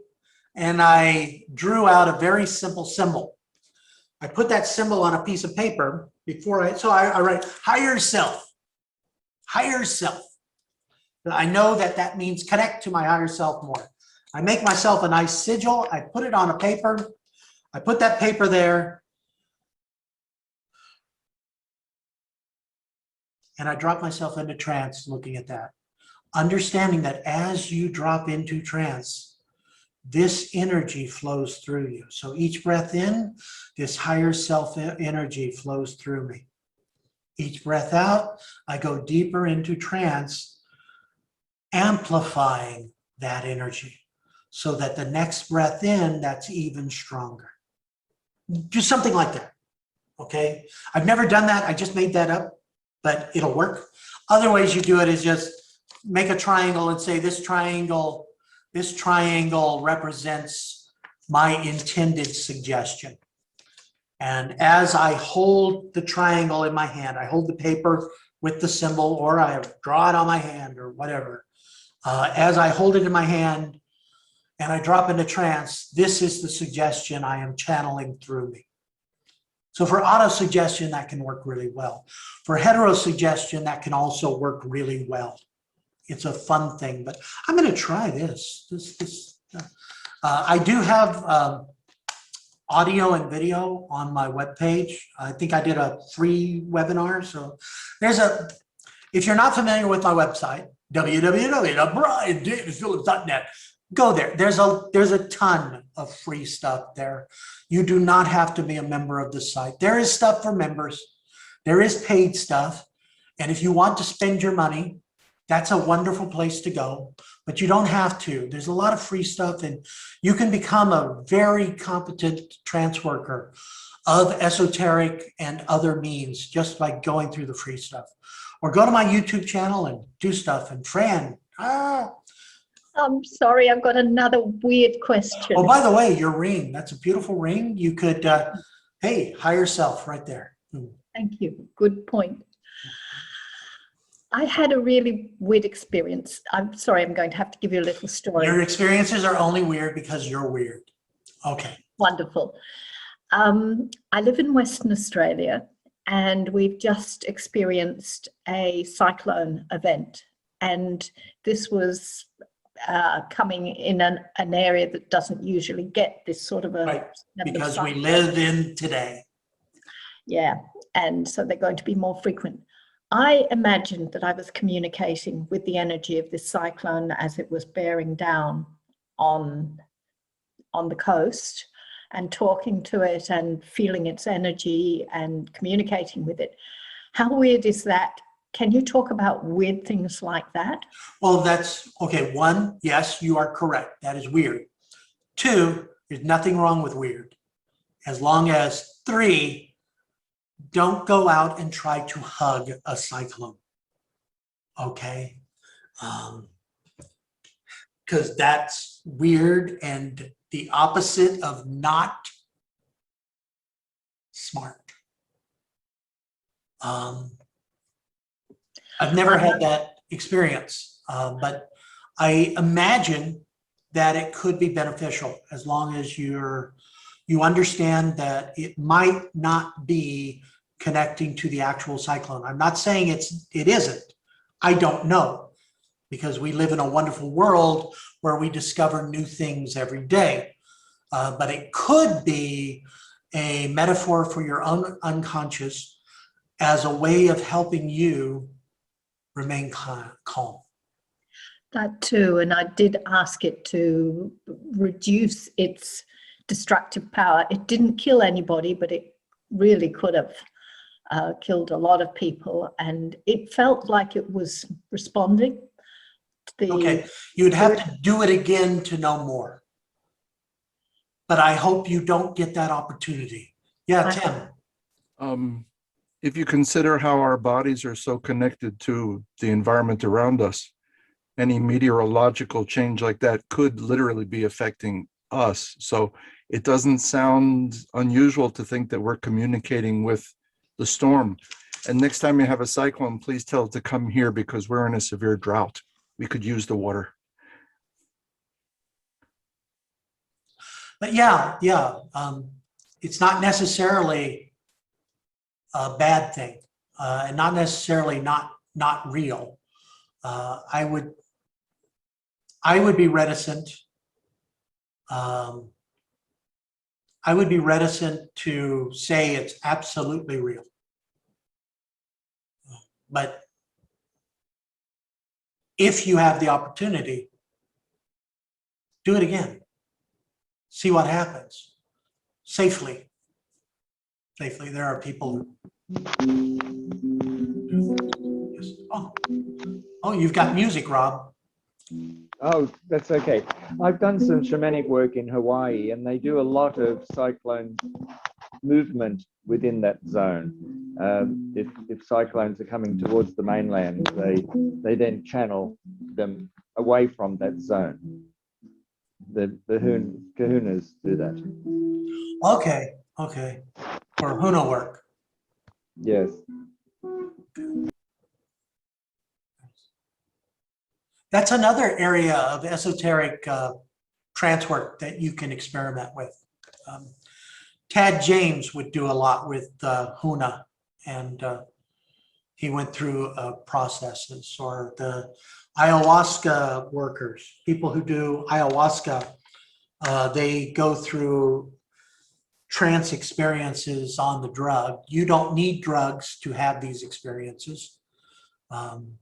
S1: and I drew out a very simple symbol. I put that symbol on a piece of paper so I write higher self, higher self. I know that means connect to my higher self more. I make myself a nice sigil. I put it on a paper. I put that paper there. And I drop myself into trance looking at that. Understanding that as you drop into trance, this energy flows through you. So each breath in, this higher self energy flows through me. Each breath out, I go deeper into trance, amplifying that energy so that the next breath in, that's even stronger. Do something like that, okay? I've never done that. I just made that up, but it'll work. Other ways you do it is just make a triangle and say this triangle represents my intended suggestion. And as I hold the triangle in my hand, I hold the paper with the symbol, or I draw it on my hand or whatever. As I hold it in my hand, and I drop into trance, this is the suggestion I am channeling through me. So for auto-suggestion, that can work really well. For heterosuggestion, that can also work really well. It's a fun thing, but I'm going to try this. I do have audio and video on my webpage. I think I did a free webinar. So if you're not familiar with my website, www.briandavidphillips.net, go there. There's a ton of free stuff there. You do not have to be a member of the site. There is stuff for members. There is paid stuff. And if you want to spend your money, that's a wonderful place to go, but you don't have to. There's a lot of free stuff, and you can become a very competent trance worker of esoteric and other means just by going through the free stuff. Or go to my YouTube channel and do stuff. And Fran,
S3: I'm sorry, I've got another weird question.
S1: oh, by the way, your ring, that's a beautiful ring. You could, hey, higher self right there.
S3: Thank you. Good point. I had a really weird experience. I'm sorry, I'm going to have to give you a little story.
S1: Your experiences are only weird because you're weird. Okay.
S3: Wonderful. I live in Western Australia, and we've just experienced a cyclone event. And this was coming in an area that doesn't usually get this sort of a...
S1: Right, because we live in today.
S3: Yeah, and so they're going to be more frequent. I imagined that I was communicating with the energy of this cyclone as it was bearing down on the coast, and talking to it and feeling its energy and communicating with it. How weird is that? Can you talk about weird things like that?
S1: Well, that's, okay, one, yes, you are correct. That is weird. Two, there's nothing wrong with weird. As long as, three, don't go out and try to hug a cyclone, okay? Because that's weird and the opposite of not smart. I've never had that experience, but I imagine that it could be beneficial as long as you understand that it might not be connecting to the actual cyclone. I'm not saying it isn't. I don't know, because we live in a wonderful world where we discover new things every day. But it could be a metaphor for your own unconscious as a way of helping you remain calm.
S3: That too, and I did ask it to reduce its destructive power. It didn't kill anybody, but it really could have killed a lot of people, and it felt like it was responding to the...
S1: Okay, you'd have to do it again to know more. But I hope you don't get that opportunity. Yeah, Tim.
S2: If you consider how our bodies are so connected to the environment around us, any meteorological change like that could literally be affecting us. So it doesn't sound unusual to think that we're communicating with the storm. And next time you have a cyclone, please tell it to come here, because we're in a severe drought. We could use the water.
S1: But yeah, it's not necessarily a bad thing, and not necessarily not real. I would be reticent. I would be reticent to say it's absolutely real. But if you have the opportunity, do it again. See what happens. Safely. Safely. There are people who... Oh, you've got music, Rob.
S4: Oh, that's okay. I've done some shamanic work in Hawaii, and they do a lot of cyclone movement within that zone. If cyclones are coming towards the mainland, they then channel them away from that zone. The kahunas do that.
S1: Okay. For Huna work.
S4: Yes.
S1: That's another area of esoteric trance work that you can experiment with. Tad James would do a lot with Huna, and he went through processes, or the ayahuasca workers, people who do ayahuasca, they go through trance experiences on the drug. You don't need drugs to have these experiences. I'm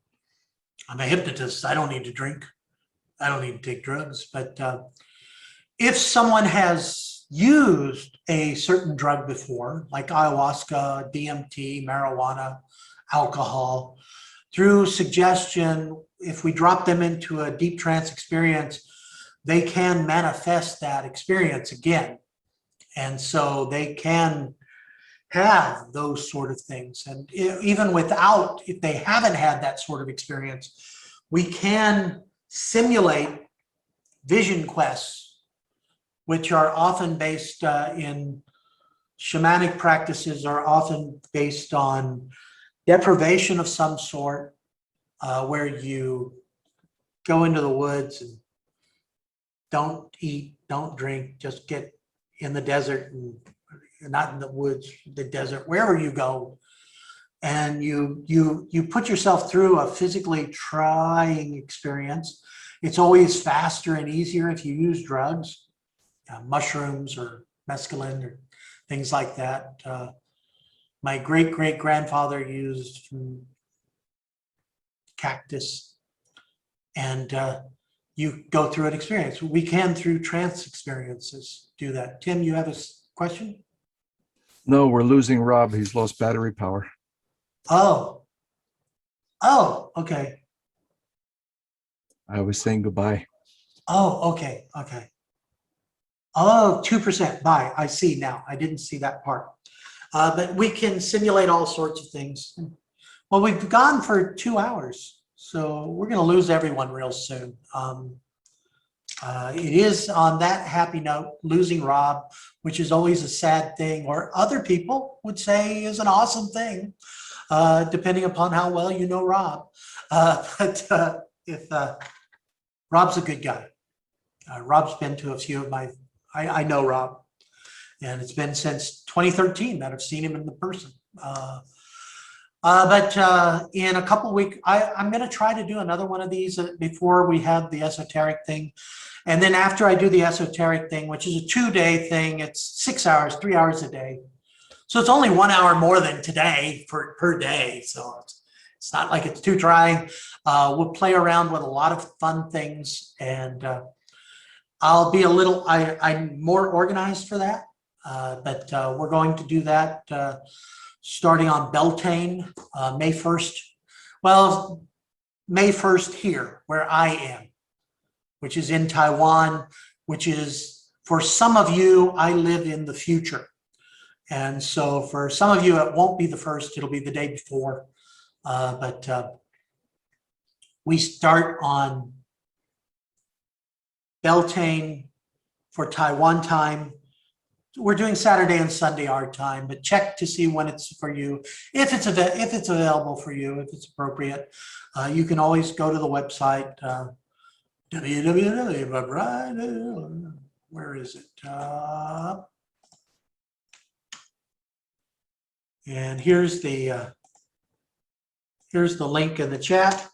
S1: a hypnotist. I don't need to drink. I don't need to take drugs. But if someone has used a certain drug before, like ayahuasca, DMT, marijuana, alcohol, through suggestion, if we drop them into a deep trance experience, they can manifest that experience again. And so they can have those sort of things. And even without, if they haven't had that sort of experience, we can simulate vision quests, which are often based in shamanic practices, are often based on deprivation of some sort, where you go into the woods and don't eat, don't drink, just get in the desert, and not in the woods, the desert, wherever you go, and you put yourself through a physically trying experience. It's always faster and easier if you use drugs, mushrooms or mescaline or things like that. My great-great-grandfather used cactus, and you go through an experience. We can, through trance experiences, do that. Tim, you have a question?
S2: No, we're losing Rob. He's lost battery power.
S1: Oh, okay.
S2: I was saying goodbye.
S1: Oh, okay. Oh, 2%. Bye. I see now. I didn't see that part. But we can simulate all sorts of things. Well, we've gone for 2 hours, so we're going to lose everyone real soon. It is on that happy note, losing Rob, which is always a sad thing, or other people would say is an awesome thing, depending upon how well you know Rob. But if Rob's a good guy. Rob's been to a few of my, I know Rob, and it's been since 2013 that I've seen him in the person. But in a couple of weeks, I'm going to try to do another one of these before we have the esoteric thing. And then after I do the esoteric thing, which is a 2-day thing, it's 6 hours, 3 hours a day. So it's only 1 hour more than today per day. So it's not like it's too trying. We'll play around with a lot of fun things, and I'll be I'm more organized for that. But we're going to do that starting on Beltane, May 1st. Well, May 1st here, where I am, which is in Taiwan, which is, for some of you, I live in the future. And so for some of you, it won't be the 1st, it'll be the day before. But we start on Beltane for Taiwan time. We're doing Saturday and Sunday our time, but check to see when it's for you. If it's available for you, if it's appropriate, you can always go to the website, www. Where is it? And here's the link in the chat.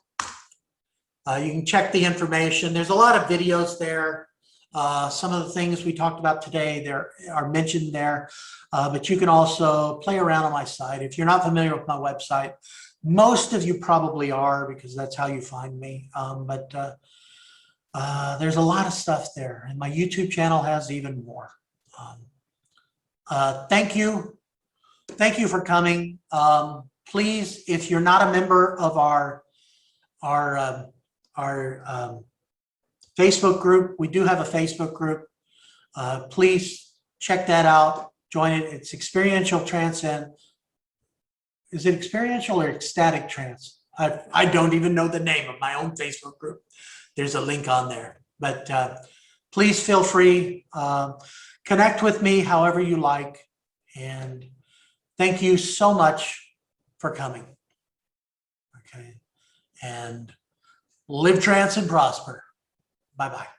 S1: You can check the information. There's a lot of videos there. Some of the things we talked about today there are mentioned there, but you can also play around on my site. If you're not familiar with my website, most of you probably are, because that's how you find me. But there's a lot of stuff there, and my YouTube channel has even more. Thank you for coming. Please, if you're not a member of our Facebook group, we do have a Facebook group. Please check that out. Join it. It's Experiential Trance. Is it Experiential or Ecstatic Trance? I don't even know the name of my own Facebook group. There's a link on there. But please feel free. Connect with me however you like. And thank you so much for coming. Okay. And live trance and prosper. Bye-bye.